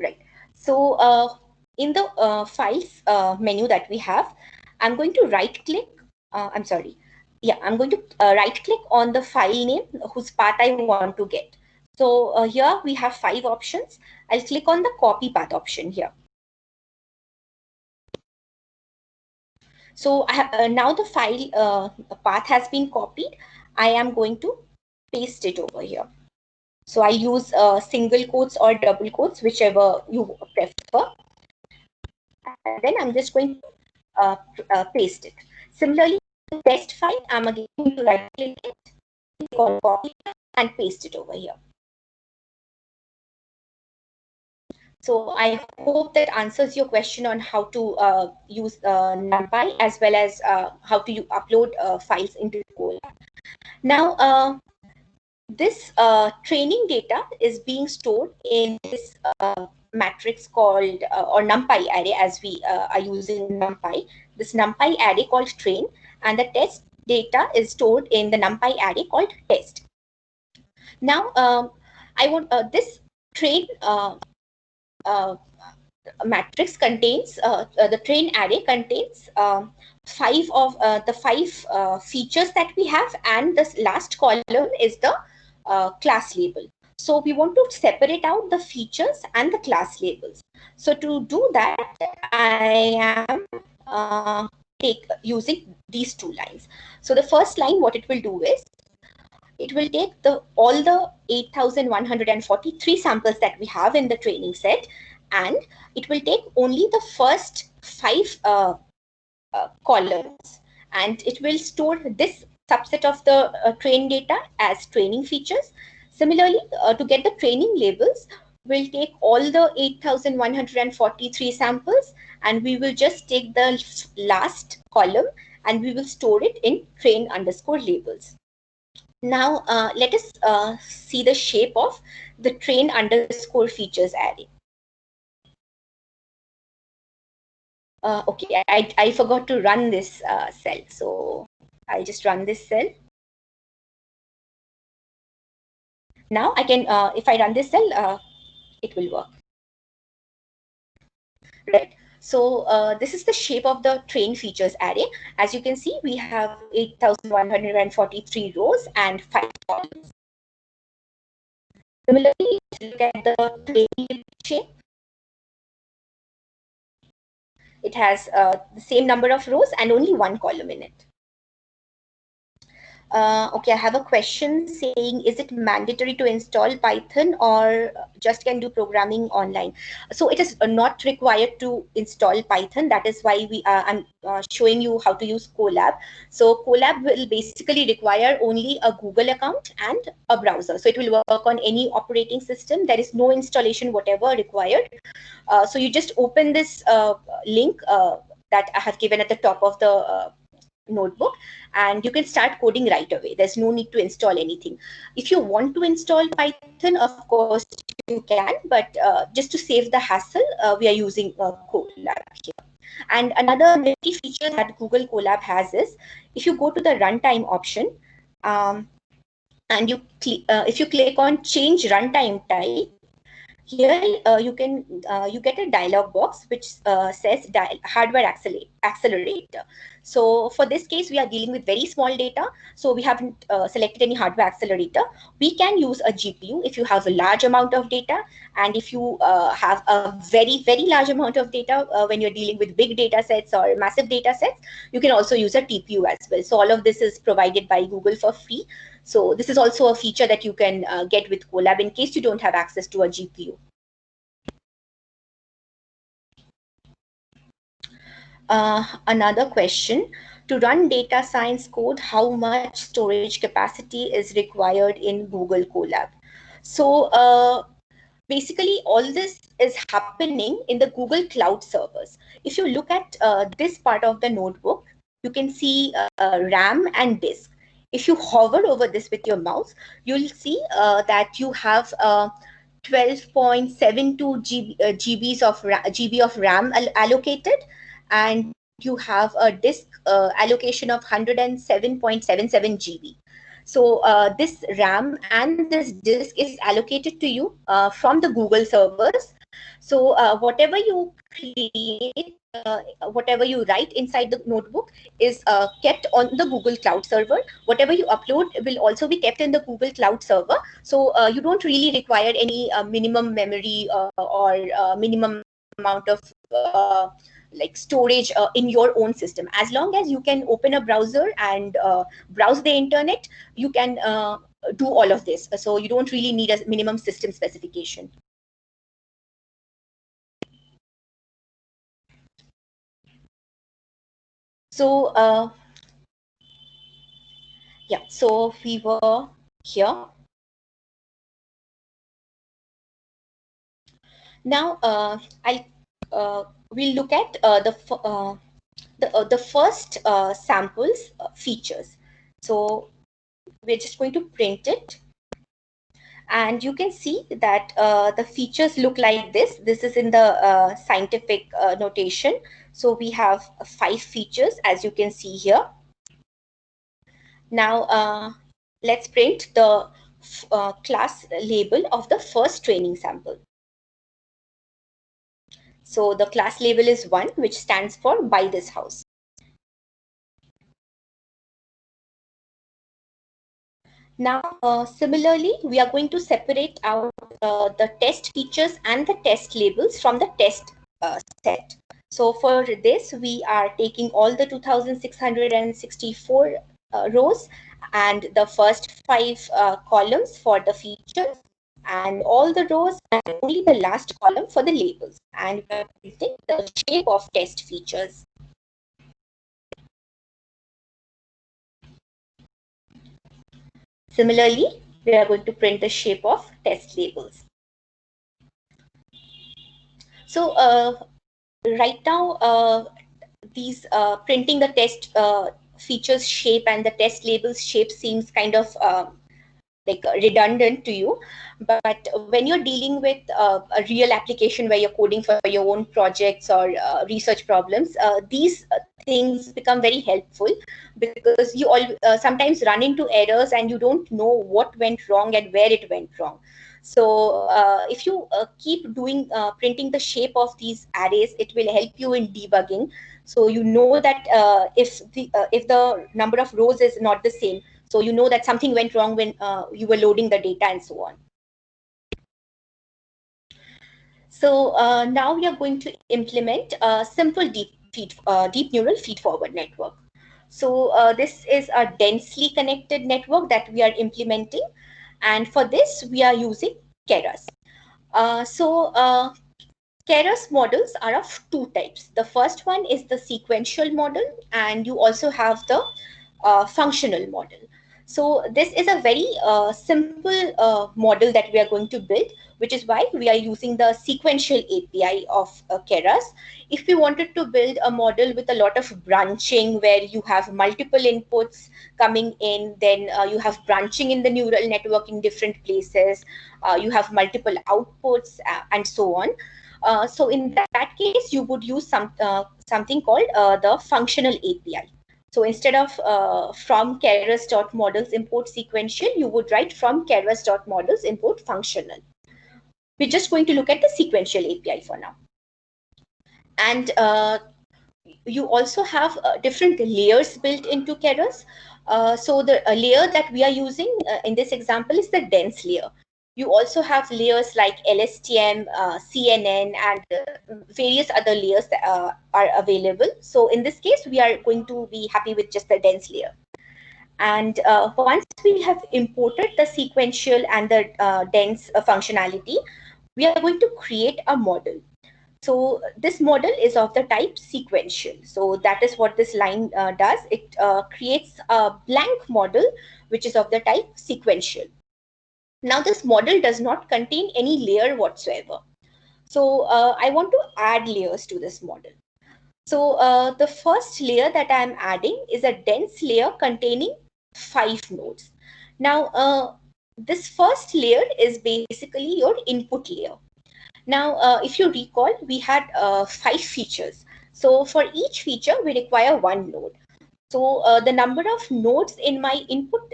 Right. So in the files menu that we have, I'm going to right click. I'm sorry. Yeah, I'm going to right click on the file name whose path I want to get. So here we have 5 options. I'll click on the copy path option here. So I have, now the file path has been copied. I am going to paste it over here. So I use single quotes or double quotes, whichever you prefer. And then I'm just going to paste it. Similarly, the test file, I'm again going to right click it, click on copy, and paste it over here. So I hope that answers your question on how to use NumPy as well as how to upload files into Kolaghat. Now, this training data is being stored in this matrix called or NumPy array, as we are using NumPy. This NumPy array called train, and the test data is stored in the NumPy array called test. Now, I want this train matrix contains the train array contains 5 of the 5 features that we have, and this last column is the class label. So we want to separate out the features and the class labels. So to do that, I am using these 2 lines. So the first line, what it will do is, it will take all the 8,143 samples that we have in the training set, and it will take only the first 5 columns, and it will store this subset of the train data as training features. Similarly, to get the training labels, we'll take all the 8,143 samples, and we will just take the last column and we will store it in train underscore labels. Now, let us see the shape of the train underscore features array. Okay, I forgot to run this cell. So I'll just run this cell. Now I can, if I run this cell, it will work. Right. So this is the shape of the train features array. As you can see, we have 8,143 rows and 5 columns. Similarly, look at the train shape. It has the same number of rows and only 1 column in it. Okay, I have a question saying, is it mandatory to install Python or just can do programming online? So it is not required to install Python. That is why I'm showing you how to use Colab. So Colab will basically require only a Google account and a browser. So it will work on any operating system. There is no installation whatever required. So you just open this link that I have given at the top of the notebook, and you can start coding right away. There's no need to install anything. If you want to install Python, of course you can, but just to save the hassle, we are using Colab here. And another nifty feature that Google Colab has is, if you go to the runtime option, and if you click on change runtime type, here you get a dialog box which says hardware accelerator. So for this case, we are dealing with very small data, so we haven't selected any hardware accelerator. We can use a GPU if you have a large amount of data, and if you have a very large amount of data when you're dealing with big data sets or massive data sets, you can also use a TPU as well. So all of this is provided by Google for free. So this is also a feature that you can get with Colab in case you don't have access to a GPU. Another question, to run data science code, how much storage capacity is required in Google Colab? So basically all this is happening in the Google Cloud servers. If you look at this part of the notebook, you can see RAM and disk. If you hover over this with your mouse, you'll see that you have 12.72 GB of RAM allocated, and you have a disk allocation of 107.77 GB. So this RAM and this disk is allocated to you from the Google servers. So whatever you create, whatever you write inside the notebook is kept on the Google Cloud server. Whatever you upload will also be kept in the Google Cloud server. So you don't really require any minimum memory or minimum amount of like storage in your own system. As long as you can open a browser and browse the internet, you can do all of this. So you don't really need a minimum system specification. So yeah, so we were here. Now we'll look at the first samples features. So we're just going to print it, and you can see that the features look like this. This is in the scientific notation. So we have 5 features, as you can see here. Now let's print the class label of the first training sample. So the class label is 1, which stands for buy this house. Now, similarly, we are going to separate out the test features and the test labels from the test set. So for this, we are taking all the 2,664 rows and the first 5 columns for the features, and all the rows and only the last column for the labels. And we are printing the shape of test features. Similarly, we are going to print the shape of test labels. So right now, these printing the test features shape and the test labels shape seems kind of like redundant to you, but when you're dealing with a real application where you're coding for your own projects or research problems, these things become very helpful, because you all sometimes run into errors and you don't know what went wrong and where it went wrong. So if you keep doing printing the shape of these arrays, it will help you in debugging. So you know that if the number of rows is not the same, so you know that something went wrong when you were loading the data and so on. So now we are going to implement a simple deep neural feed-forward network. So this is a densely connected network that we are implementing, and for this we are using Keras. Keras models are of 2 types. The first one is the sequential model, and you also have the functional model. So this is a very simple model that we are going to build, which is why we are using the sequential API of Keras. If we wanted to build a model with a lot of branching, where you have multiple inputs coming in, then you have branching in the neural network in different places, you have multiple outputs and so on. So in that case, you would use something called the functional API. So instead of from keras.models import sequential, you would write from keras.models import functional. We're just going to look at the sequential API for now. And you also have different layers built into Keras. So the layer that we are using in this example is the dense layer. You also have layers like LSTM, CNN, and various other layers that are available. So in this case, we are going to be happy with just the dense layer. And once we have imported the sequential and the dense functionality, we are going to create a model. So this model is of the type sequential. So that is what this line does. It creates a blank model, which is of the type sequential. Now this model does not contain any layer whatsoever. So I want to add layers to this model. So the first layer that I am adding is a dense layer containing 5 nodes. Now this first layer is basically your input layer. Now, if you recall, we had 5 features. So for each feature, we require 1 node. So the number of nodes in my input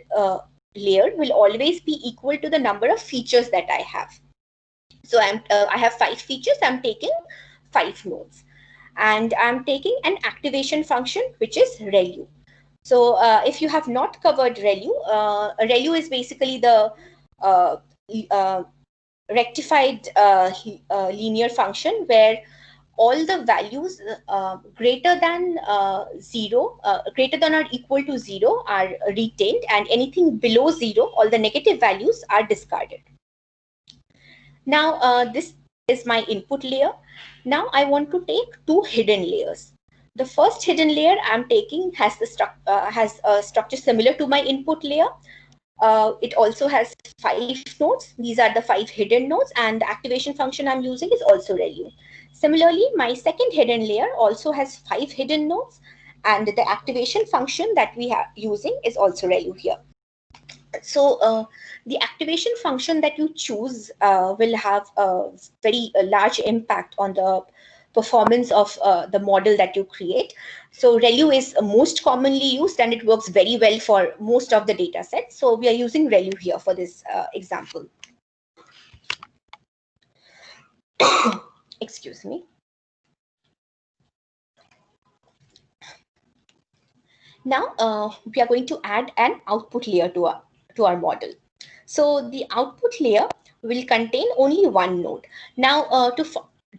layer will always be equal to the number of features that I have. So I have 5 features, I'm taking 5 nodes. And I'm taking an activation function, which is ReLU. So if you have not covered ReLU, ReLU is basically the rectified linear function where all the values greater than 0, greater than or equal to 0 are retained, and anything below 0, all the negative values are discarded. Now, this is my input layer. Now I want to take 2 hidden layers. The first hidden layer I'm taking has a structure similar to my input layer. It also has 5 nodes. These are the 5 hidden nodes, and the activation function I'm using is also ReLU. Similarly, my second hidden layer also has 5 hidden nodes, and the activation function that we are using is also ReLU here. So the activation function that you choose will have a very large impact on the performance of the model that you create. So ReLU is most commonly used, and it works very well for most of the data sets. So we are using ReLU here for this example. Excuse me. Now we are going to add an output layer to our model. So the output layer will contain only 1 node. Now to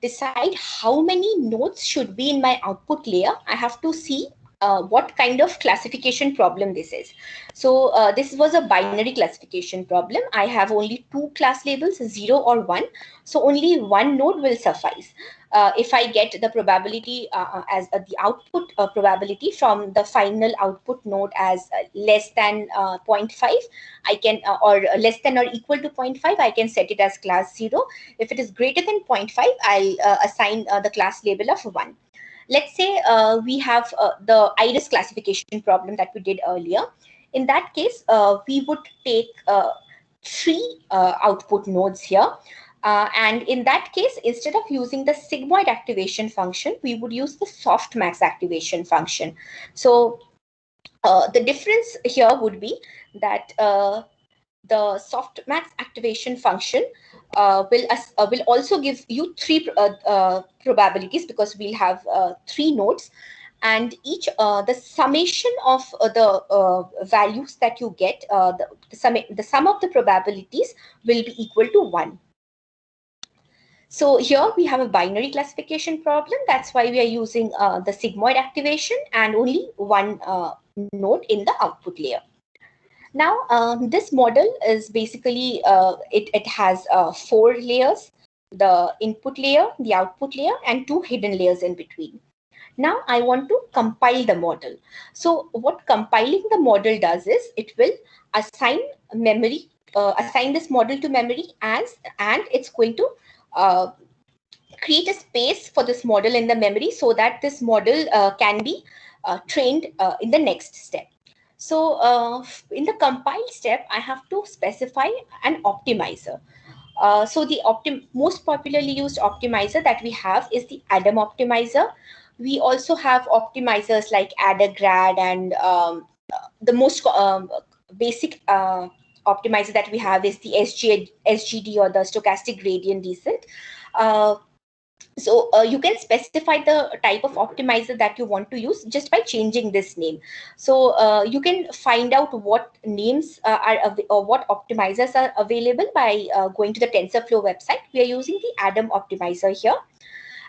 decide how many nodes should be in my output layer, I have to see what kind of classification problem this is. So this was a binary classification problem. I have only 2 class labels, 0 or 1. So only 1 node will suffice. If I get the probability as the output probability from the final output node as less than 0.5, I can or less than or equal to 0.5, I can set it as class 0. If it is greater than 0.5, I'll assign the class label of 1. Let's say we have the iris classification problem that we did earlier. In that case, we would take 3 output nodes here. And in that case, instead of using the sigmoid activation function, we would use the softmax activation function. So the difference here would be that the softmax activation function will also give you 3 probabilities, because we'll have 3 nodes, and each the summation of the values that you get, the sum of the probabilities will be equal to 1. So here we have a binary classification problem. That's why we are using the sigmoid activation and only 1 node in the output layer. Now, this model is basically, it has 4 layers: the input layer, the output layer, and 2 hidden layers in between. Now I want to compile the model. So what compiling the model does is it will assign memory, assign this model to memory, and it's going to create a space for this model in the memory so that this model can be trained in the next step. So in the compile step, I have to specify an optimizer. So the most popularly used optimizer that we have is the Adam optimizer. We also have optimizers like AdaGrad, and the most basic optimizer that we have is the SGD, or the stochastic gradient descent. So you can specify the type of optimizer that you want to use just by changing this name. So you can find out what names or what optimizers are available by going to the Tensorflow website. We are using the Adam optimizer here.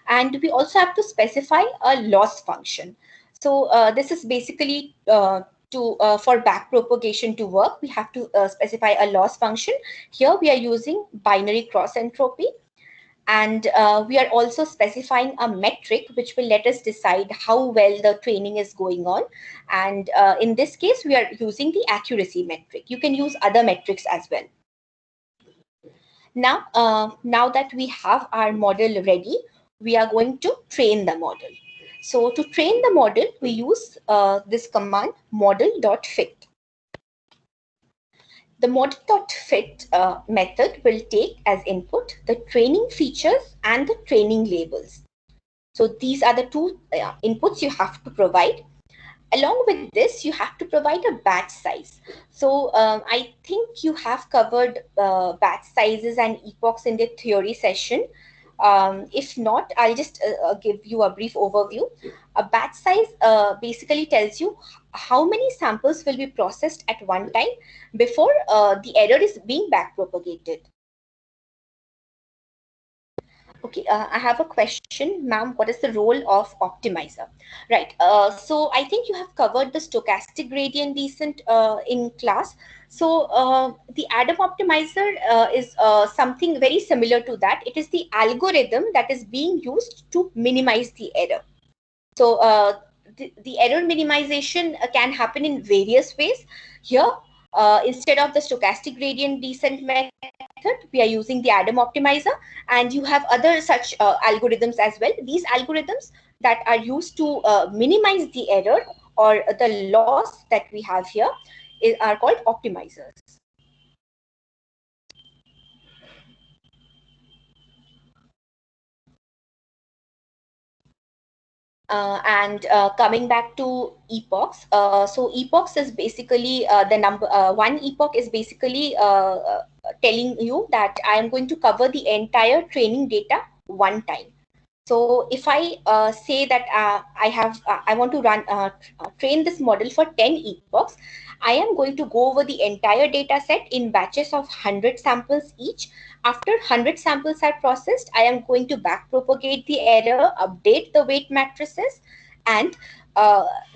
And we also have to specify a loss function. So this is basically for backpropagation to work, we have to specify a loss function. Here we are using binary cross entropy. And we are also specifying a metric which will let us decide how well the training is going on. And in this case, we are using the accuracy metric. You can use other metrics as well. Now that we have our model ready, we are going to train the model. So to train the model, we use this command model.fit. The model.fit method will take as input the training features and the training labels. So these are the two inputs you have to provide. Along with this, you have to provide a batch size. So I think you have covered batch sizes and epochs in the theory session. If not, I'll just give you a brief overview. A batch size basically tells you how many samples will be processed at one time before the error is being backpropagated. Okay, I have a question, ma'am. What is the role of optimizer? Right. So I think you have covered the stochastic gradient descent in class. So the Adam optimizer is something very similar to that. It is the algorithm that is being used to minimize the error. So the error minimization can happen in various ways. Here, instead of the stochastic gradient descent method, we are using the Adam optimizer, and you have other such algorithms as well. These algorithms that are used to minimize the error or the loss that we have here are called optimizers. And coming back to epochs, so epochs is basically the number, one epoch is basically telling you that I am going to cover the entire training data one time. So if I say that I want to train this model for 10 epochs, I am going to go over the entire data set in batches of 100 samples each. After 100 samples are processed, I am going to backpropagate the error, update the weight matrices, and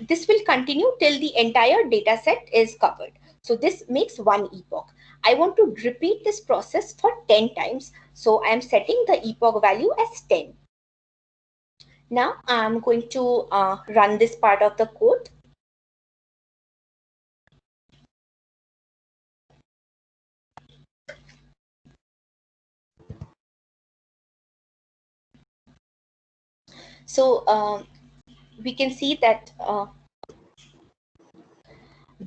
this will continue till the entire data set is covered. So this makes one epoch. I want to repeat this process for 10 times. So I am setting the epoch value as 10. Now I'm going to run this part of the code. So we can see that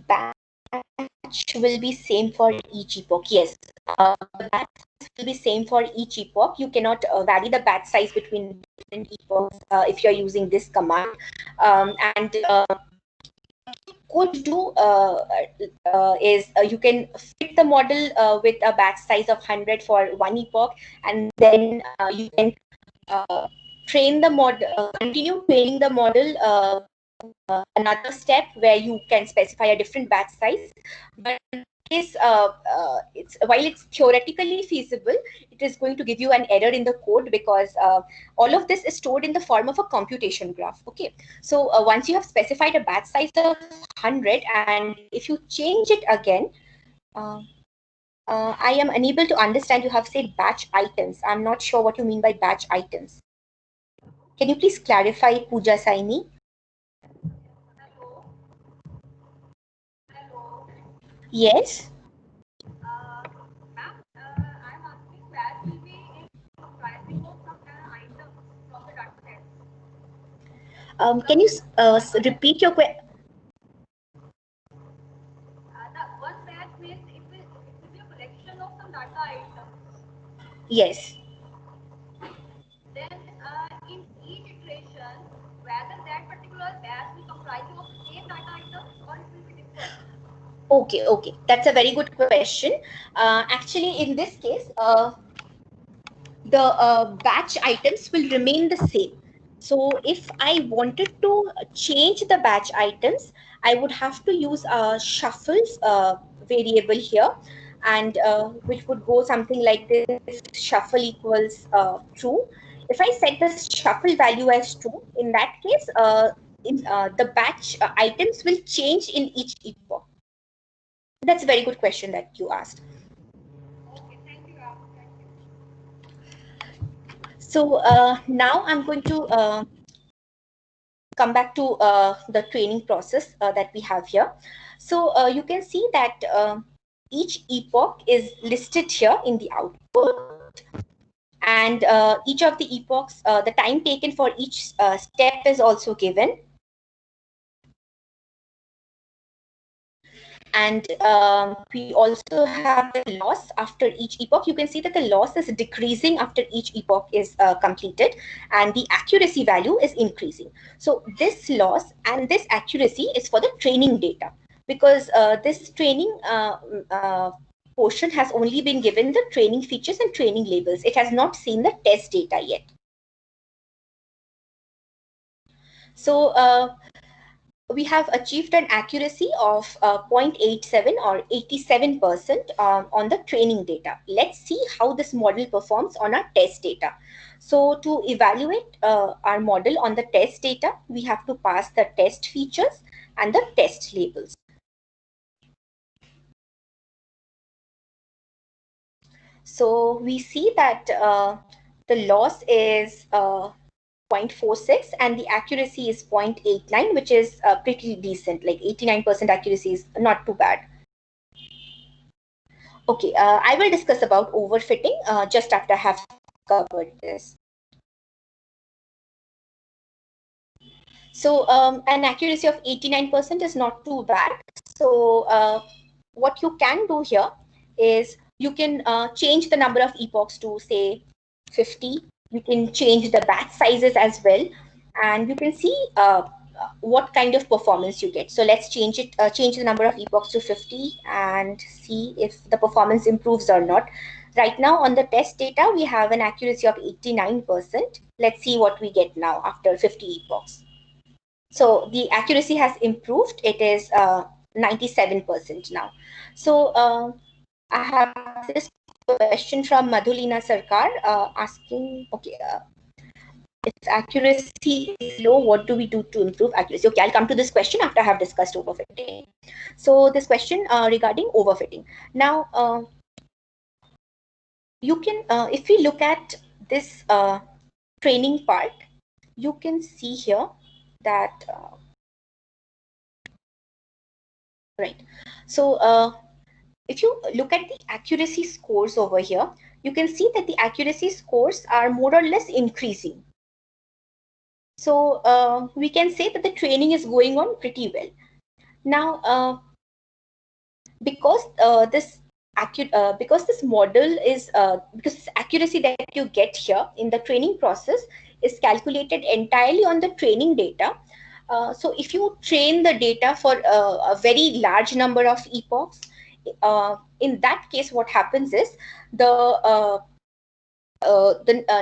batch will be same for each epoch. Yes, the batch will be same for each epoch. You cannot vary the batch size between different epochs if you're using this command. And could do is you can fit the model with a batch size of 100 for one epoch, and then you can train the model, continue training the model another step where you can specify a different batch size. But in case it's while it's theoretically feasible, it is going to give you an error in the code because all of this is stored in the form of a computation graph. Okay, so once you have specified a batch size of 100, and if you change it again, I am unable to understand. You have said batch items. I'm not sure what you mean by batch items. Can you please clarify, Pooja Saini? Yes. Can you repeat your question? One batch means it will be a collection of some data items. Yes. Then in each iteration, whether that particular batch will comprise of the same data items or it will be different. Okay, that's a very good question. Actually, in this case, the batch items will remain the same. So if I wanted to change the batch items, I would have to use a shuffles variable here, and which would go something like this: shuffle equals true. If I set the shuffle value as true, in that case, the batch items will change in each epoch. That's a very good question that you asked. Okay, thank you. Thank you. So now I'm going to come back to the training process that we have here. So you can see that each epoch is listed here in the output, and each of the epochs, the time taken for each step is also given. And we also have the loss after each epoch. You can see that the loss is decreasing after each epoch is completed, and the accuracy value is increasing. So this loss and this accuracy is for the training data, because this training portion has only been given the training features and training labels. It has not seen the test data yet. So we have achieved an accuracy of 0.87 or 87% on the training data. Let's see how this model performs on our test data. So to evaluate our model on the test data, we have to pass the test features and the test labels. So we see that the loss is 0.46 and the accuracy is 0.89, which is pretty decent. Like 89% accuracy is not too bad. Okay, I will discuss about overfitting just after I have covered this. So an accuracy of 89% is not too bad. So what you can do here is you can change the number of epochs to say 50. You can change the batch sizes as well, and you can see what kind of performance you get. So let's change the number of epochs to 50 and see if the performance improves or not. Right now on the test data, we have an accuracy of 89%. Let's see what we get now after 50 epochs. So the accuracy has improved. It is 97% now. So I have this question from Madhulina Sarkar asking, okay, if accuracy is low, what do we do to improve accuracy? Okay, I'll come to this question after I have discussed overfitting. So this question regarding overfitting. Now, you can, if we look at this training part, you can see here that, right. So if you look at the accuracy scores over here, you can see that the accuracy scores are more or less increasing. So we can say that the training is going on pretty well. Now, because this model is because this accuracy that you get here in the training process is calculated entirely on the training data. So if you train the data for a very large number of epochs, in that case, what happens is the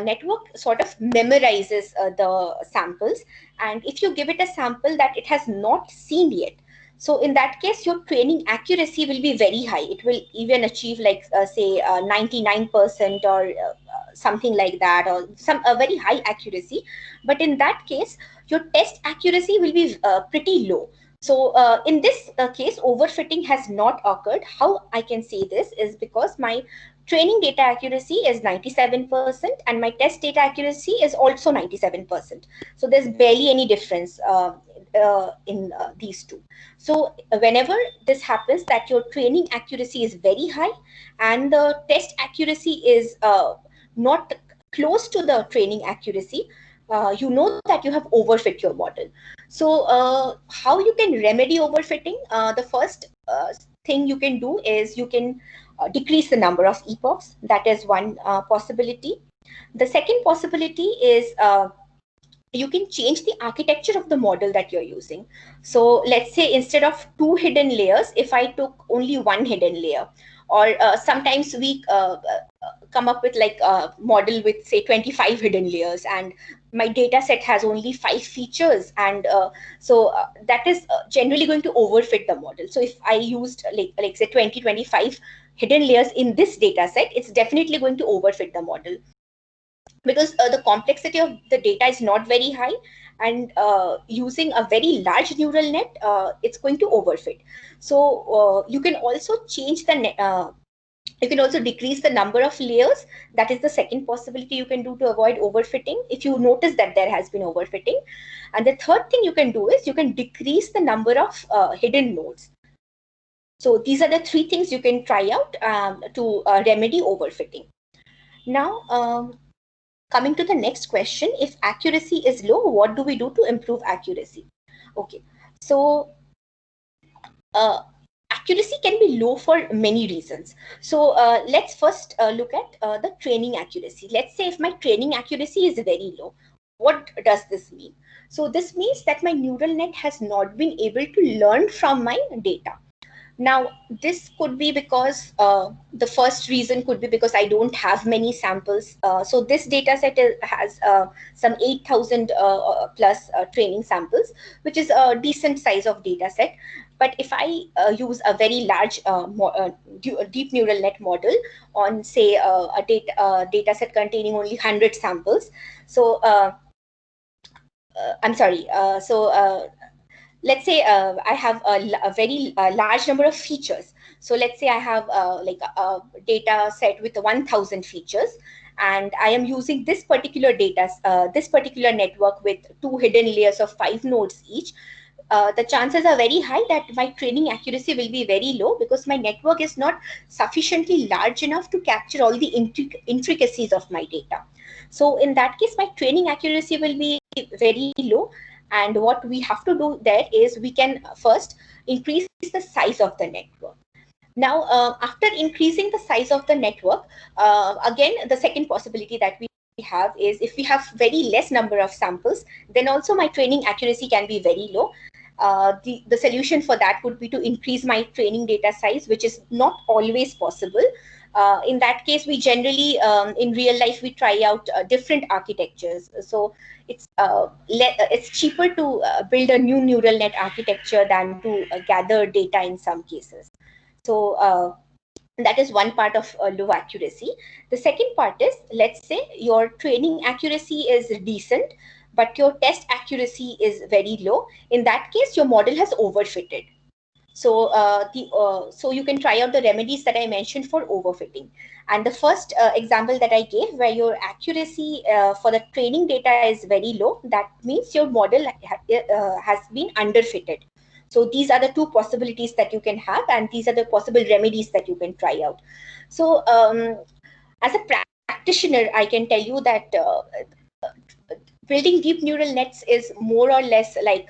network sort of memorizes the samples, and if you give it a sample that it has not seen yet, so in that case your training accuracy will be very high. It will even achieve like say 99% or something like that, or a very high accuracy. But in that case your test accuracy will be pretty low. So in this case, overfitting has not occurred. How I can say this is because my training data accuracy is 97% and my test data accuracy is also 97%. So there's barely any difference in these two. So whenever this happens that your training accuracy is very high and the test accuracy is not close to the training accuracy, you know that you have overfit your model. So how you can remedy overfitting? The first thing you can do is you can decrease the number of epochs. That is one possibility. The second possibility is you can change the architecture of the model that you're using. So let's say instead of 2 hidden layers, if I took only 1 hidden layer, or sometimes we come up with like a model with say 25 hidden layers, and my data set has only 5 features, and so that is generally going to overfit the model. So if I used like say 25 hidden layers in this data set, it's definitely going to overfit the model, because the complexity of the data is not very high, and using a very large neural net, it's going to overfit. So you can also change the you can also decrease the number of layers. That is the second possibility you can do to avoid overfitting if you notice that there has been overfitting. And the third thing you can do is you can decrease the number of hidden nodes. So these are the 3 things you can try out to remedy overfitting. Now, coming to the next question, if accuracy is low, what do we do to improve accuracy? Okay, so accuracy can be low for many reasons. So let's first look at the training accuracy. Let's say if my training accuracy is very low, what does this mean? So this means that my neural net has not been able to learn from my data. Now, this could be because the first reason could be because I don't have many samples. So this data set has some 8,000 plus training samples, which is a decent size of data set. But if I use a very large deep neural net model on, say, a data set containing only 100 samples, so I'm sorry, let's say I have a very large number of features. So let's say I have like a data set with 1,000 features, and I am using this particular this particular network with 2 hidden layers of 5 nodes each. The chances are very high that my training accuracy will be very low because my network is not sufficiently large enough to capture all the intricacies of my data. So in that case, my training accuracy will be very low. And what we have to do there is we can first increase the size of the network. Now, after increasing the size of the network, again, the second possibility that we have is if we have very less number of samples, then also my training accuracy can be very low. The solution for that would be to increase my training data size, which is not always possible. In that case, we generally, in real life, we try out different architectures. So it's cheaper to build a new neural net architecture than to gather data in some cases. So that is one part of low accuracy. The second part is, let's say your training accuracy is decent, but your test accuracy is very low. In that case, your model has overfitted. So so you can try out the remedies that I mentioned for overfitting. And the first example that I gave, where your accuracy for the training data is very low, that means your model has been underfitted. So these are the two possibilities that you can have, and these are the possible remedies that you can try out. So as a practitioner, I can tell you that building deep neural nets is more or less like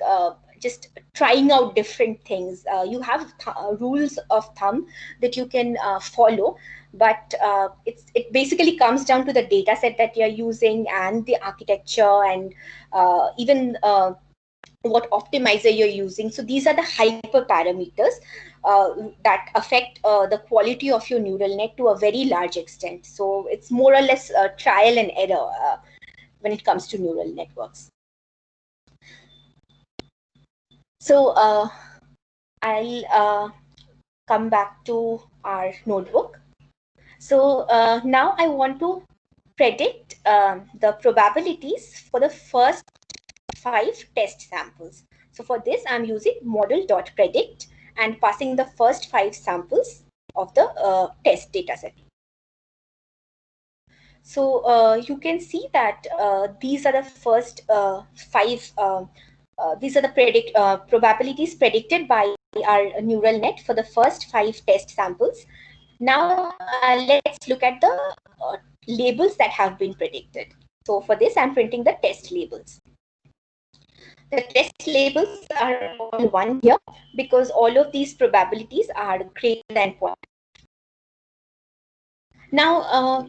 just trying out different things. You have rules of thumb that you can follow, but it basically comes down to the data set that you're using and the architecture and even what optimizer you're using. So these are the hyperparameters that affect the quality of your neural net to a very large extent. So it's more or less trial and error when it comes to neural networks. So I'll come back to our notebook. So now I want to predict the probabilities for the first 5 test samples. So for this, I'm using model.predict and passing the first 5 samples of the test data set. So you can see that these are the first 5, these are the probabilities predicted by our neural net for the first 5 test samples. Now let's look at the labels that have been predicted. So for this, I'm printing the test labels. The test labels are all 1 here because all of these probabilities are greater than 0. Now,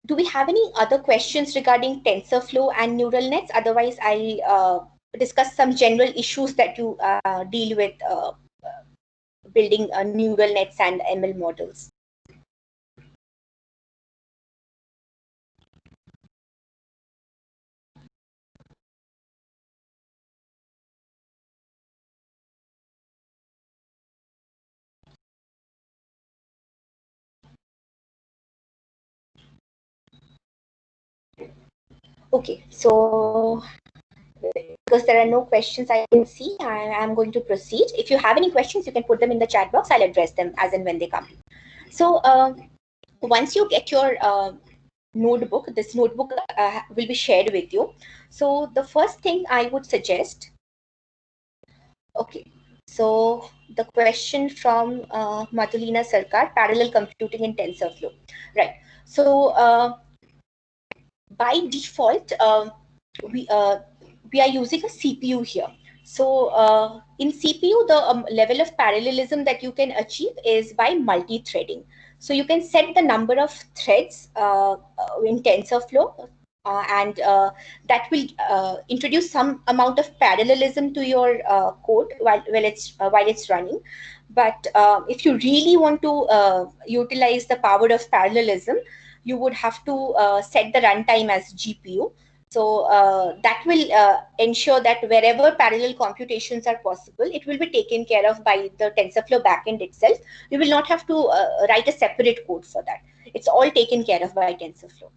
do we have any other questions regarding TensorFlow and neural nets? Otherwise, I'll discuss some general issues that you deal with building neural nets and ML models. Okay, so because there are no questions I can see, I am going to proceed. If you have any questions, you can put them in the chat box. I'll address them as and when they come. So once you get your notebook, this notebook will be shared with you. So the first thing I would suggest, okay, so the question from Madhulina Sarkar, parallel computing in TensorFlow, right? So by default, we are using a CPU here. So in CPU, the level of parallelism that you can achieve is by multi-threading. So you can set the number of threads in TensorFlow, and that will introduce some amount of parallelism to your code while it's running. But if you really want to utilize the power of parallelism, you would have to set the runtime as GPU. So that will ensure that wherever parallel computations are possible, it will be taken care of by the TensorFlow backend itself. You will not have to write a separate code for that. It's all taken care of by TensorFlow.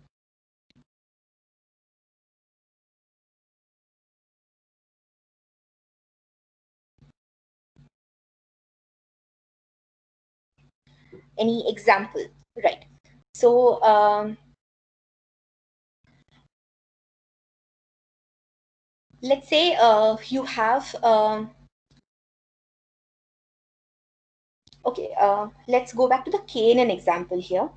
Any example, right? So let's say you have okay, let's go back to the KNN example here.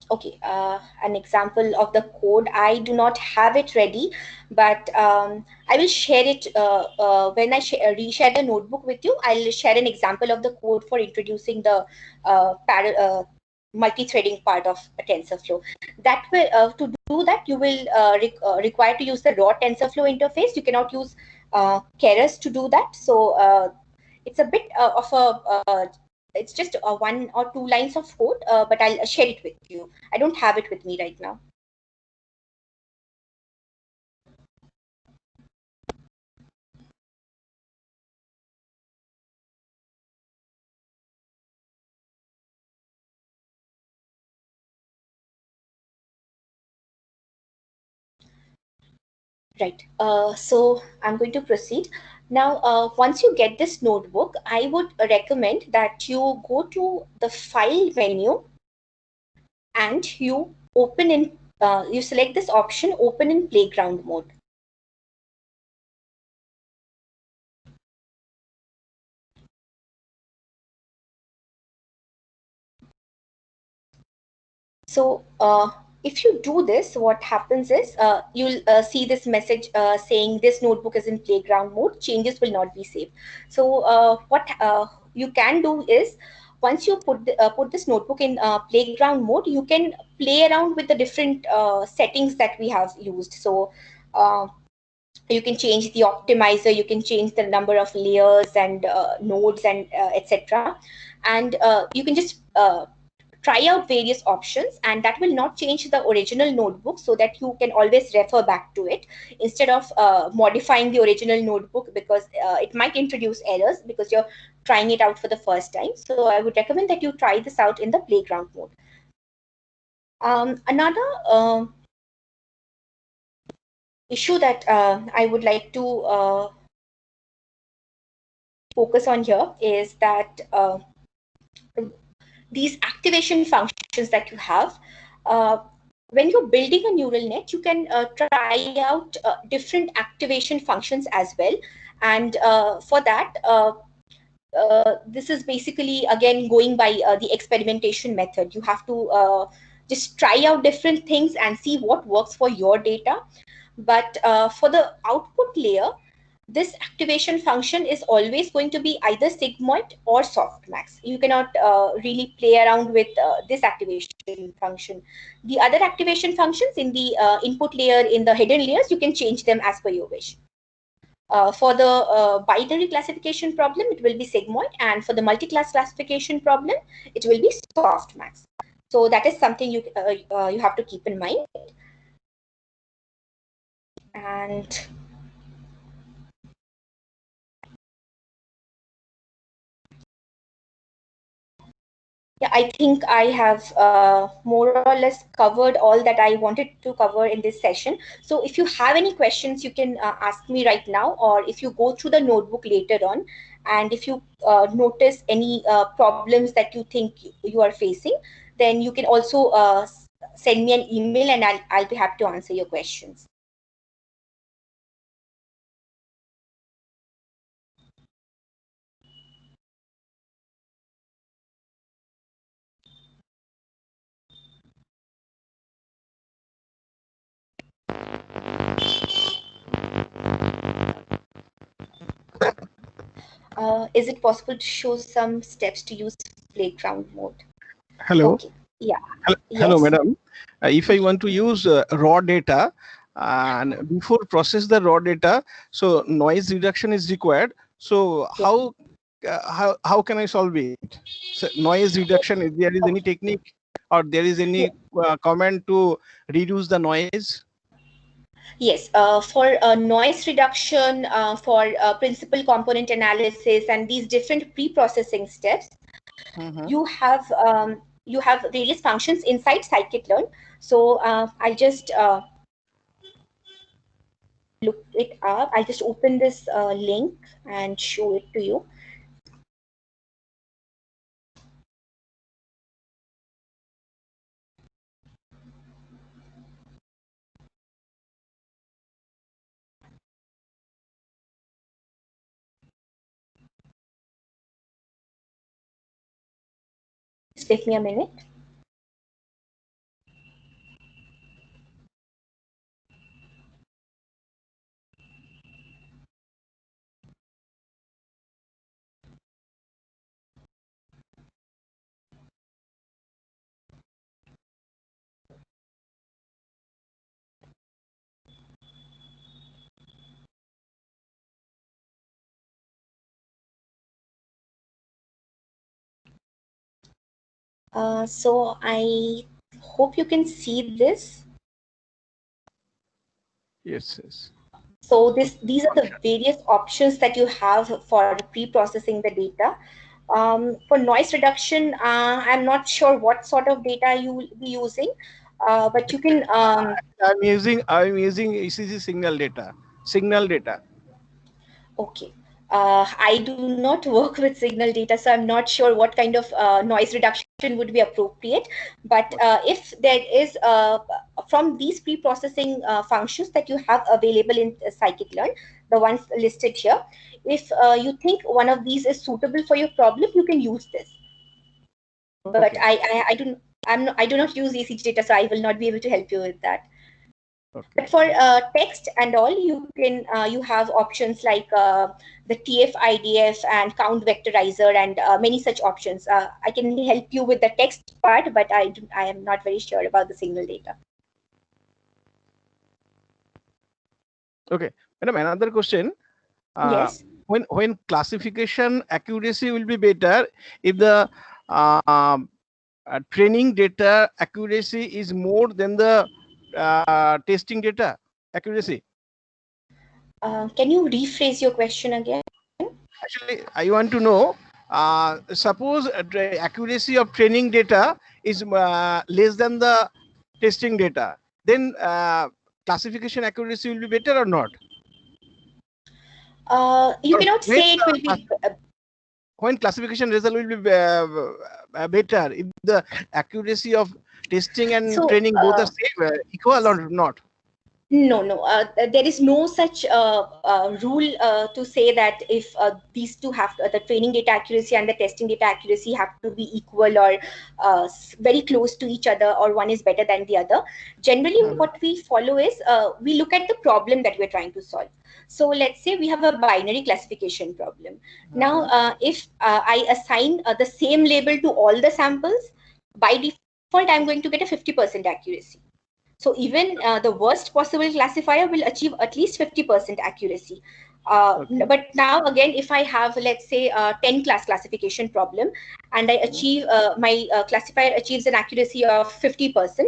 Okay, an example of the code. I do not have it ready, but I will share it when I reshare the notebook with you. I'll share an example of the code for introducing the multi-threading part of a TensorFlow. That will to do that, you will require to use the raw TensorFlow interface. You cannot use Keras to do that. So it's a bit of a it's just 1 or 2 lines of code, but I'll share it with you. I don't have it with me right now. Right. So I'm going to proceed. Now, once you get this notebook, I would recommend that you go to the File menu and you open in, you select this option, Open in Playground mode. So if you do this, what happens is you'll see this message saying this notebook is in playground mode, changes will not be saved. So what you can do is, once you put this notebook in playground mode, you can play around with the different settings that we have used. So you can change the optimizer, you can change the number of layers and nodes and etc. And you can just try out various options, and that will not change the original notebook, so that you can always refer back to it instead of modifying the original notebook, because it might introduce errors because you're trying it out for the first time. So I would recommend that you try this out in the playground mode. Another issue that I would like to focus on here is that these activation functions that you have, when you're building a neural net, you can try out different activation functions as well. And for that, this is basically, again, going by the experimentation method. You have to just try out different things and see what works for your data. But for the output layer, this activation function is always going to be either sigmoid or softmax. You cannot really play around with this activation function. The other activation functions in the input layer, in the hidden layers, you can change them as per your wish. For the binary classification problem, it will be sigmoid, and for the multi-class classification problem, it will be softmax. So that is something you have to keep in mind. And yeah, I think I have more or less covered all that I wanted to cover in this session. So if you have any questions, you can ask me right now, or if you go through the notebook later on, and if you notice any problems that you think you are facing, then you can also send me an email, and I'll be happy to answer your questions. Is it possible to show some steps to use playground mode? Hello. Okay. Yeah. Hello, Yes. madam. If I want to use raw data and before process the raw data, so noise reduction is required. So how can I solve it? So noise reduction, if there is any technique or there is any comment to reduce the noise? Yes, for noise reduction, for principal component analysis, and these different pre-processing steps, Mhm. you have various functions inside Scikit-learn. So I'll just look it up. I'll just open this link and show it to you. Just give me a minute. So I hope you can see this. Yes, yes. So these are the various options that you have for pre-processing the data. For noise reduction, I'm not sure what sort of data you will be using, but you can. I'm using ECG signal data. Signal data. Okay. I do not work with signal data, so I'm not sure what kind of noise reduction would be appropriate. But if there is from these pre-processing functions that you have available in Scikit-learn, the ones listed here, if you think one of these is suitable for your problem, you can use this. But Okay. I do not use ECG data, so I will not be able to help you with that. Okay. But for text and all, you have options like the TF IDF and count vectorizer and many such options. I can help you with the text part, but I am not very sure about the signal data. Okay, madam, another question. Yes. When classification accuracy will be better if the training data accuracy is more than the testing data accuracy? Can you rephrase your question again? Actually, I want to know, suppose accuracy of training data is less than the testing data, then classification accuracy will be better or not? You Or cannot when say it will be. when classification result will be better if the accuracy of testing and So training both are same, equal or not? No. There is no such rule to say that if these two have the training data accuracy and the testing data accuracy have to be equal or very close to each other, or one is better than the other. Generally, what we follow is we look at the problem that we're trying to solve. So let's say we have a binary classification problem. Now, if I assign the same label to all the samples, by default, I'm going to get a 50% accuracy. So even the worst possible classifier will achieve at least 50% accuracy. Okay. But now again, if I have, let's say, a 10 class classification problem, and I achieve my classifier achieves an accuracy of 50%,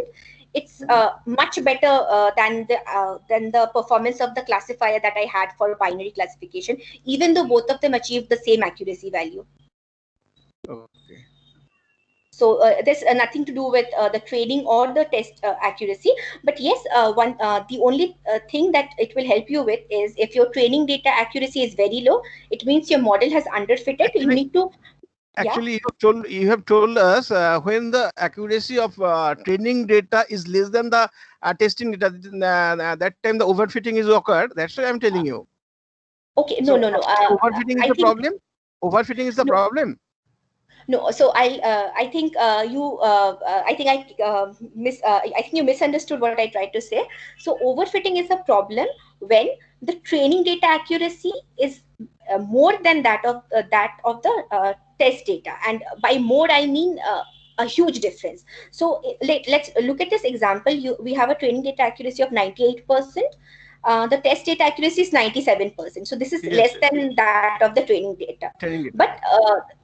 it's much better than the performance of the classifier that I had for binary classification, even though both of them achieve the same accuracy value. Okay. So there's nothing to do with the training or the test accuracy. But yes, the only thing that it will help you with is if your training data accuracy is very low, it means your model has underfitted. You need to. Actually, you have told us when the accuracy of training data is less than the testing data, that time the overfitting is occurred. That's why I'm telling you. Okay, So no. overfitting is I the think problem. Overfitting is the no, problem. No, so I think I think you misunderstood what I tried to say. So overfitting is a problem when the training data accuracy is more than that of the test data, and by more I mean a huge difference. So let's look at this example. We have a training data accuracy of 98%. The test data accuracy is 97%. So this is less than that of the training data. But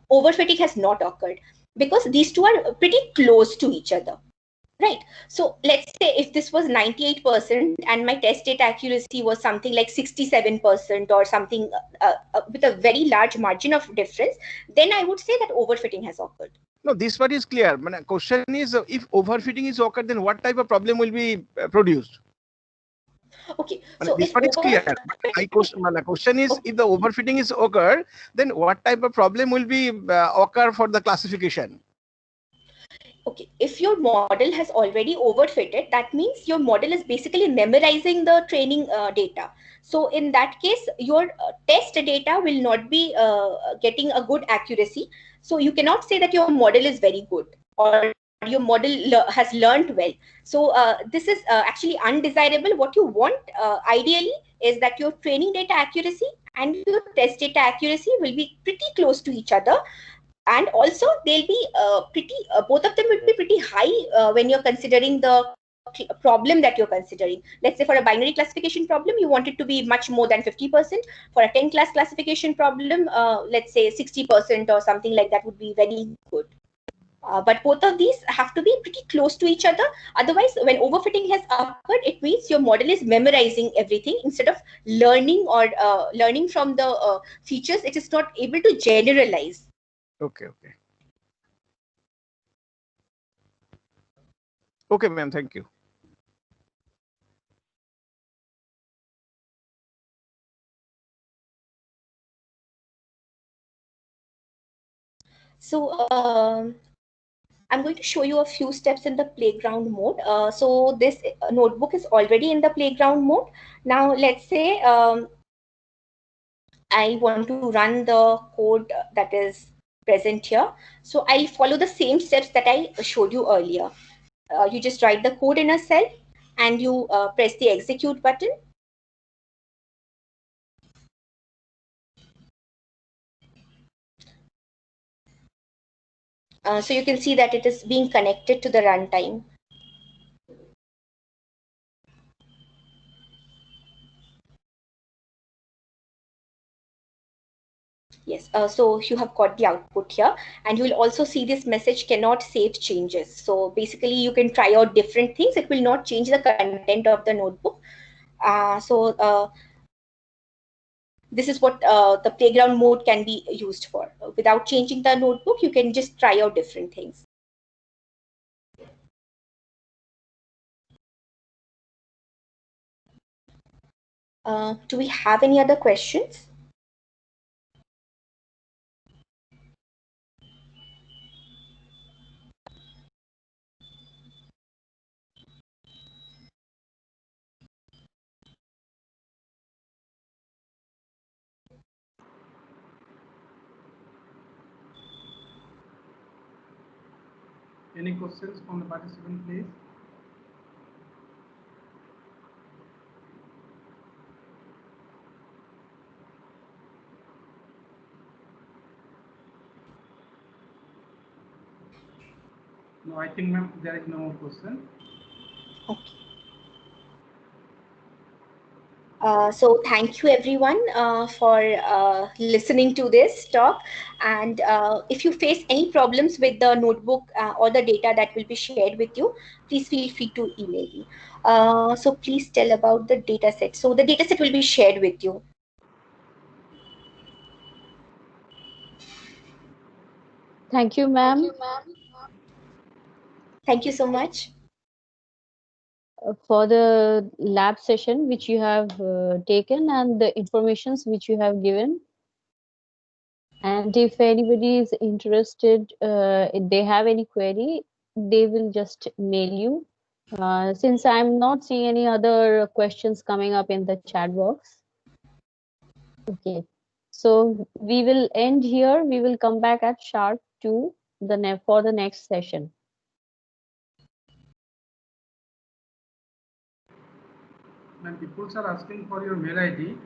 overfitting has not occurred because these two are pretty close to each other. Right. So let's say if this was 98% and my test data accuracy was something like 67% or something with a very large margin of difference, then I would say that overfitting has occurred. No, this part is clear. My question is, if overfitting is occurred, then what type of problem will be produced? Okay, so this part is clear. My question is, if the overfitting is occurred, then what type of problem will be occur for the classification? Okay, if your model has already overfitted, that means your model is basically memorizing the training data. So in that case, your test data will not be getting a good accuracy. So you cannot say that your model is very good or your model has learned well. So this is actually undesirable. What you want ideally is that your training data accuracy and your test data accuracy will be pretty close to each other. And also they'll be both of them will be pretty high when you're considering the problem that you're considering. Let's say for a binary classification problem, you want it to be much more than 50%. For a 10 class classification problem, let's say 60% or something like that would be very good. But both of these have to be pretty close to each other. Otherwise, when overfitting has occurred, it means your model is memorizing everything instead of learning or learning from the features. It is not able to generalize. Okay. Okay, ma'am. Thank you. So I'm going to show you a few steps in the playground mode. So this notebook is already in the playground mode. Now let's say I want to run the code that is present here. So I'll follow the same steps that I showed you earlier. You just write the code in a cell and you press the execute button. So you can see that it is being connected to the runtime. Yes, so you have got the output here, and you will also see this message cannot save changes. So basically you can try out different things. It will not change the content of the notebook. This is what the playground mode can be used for. Without changing the notebook, you can just try out different things. Do we have any other questions? Any questions from the participant, please? No, I think, ma'am, there is no more question. Okay. So thank you everyone for listening to this talk, and if you face any problems with the notebook or the data that will be shared with you, please feel free to email me. So please tell about the dataset. So the dataset will be shared with you. Thank you, ma'am, Thank you so much. for the lab session which you have taken and the informations which you have given. And if anybody is interested, if they have any query, they will just mail you. Since I'm not seeing any other questions coming up in the chat box. Okay, so we will end here. We will come back at sharp to for the next session. When people are asking for your mail ID,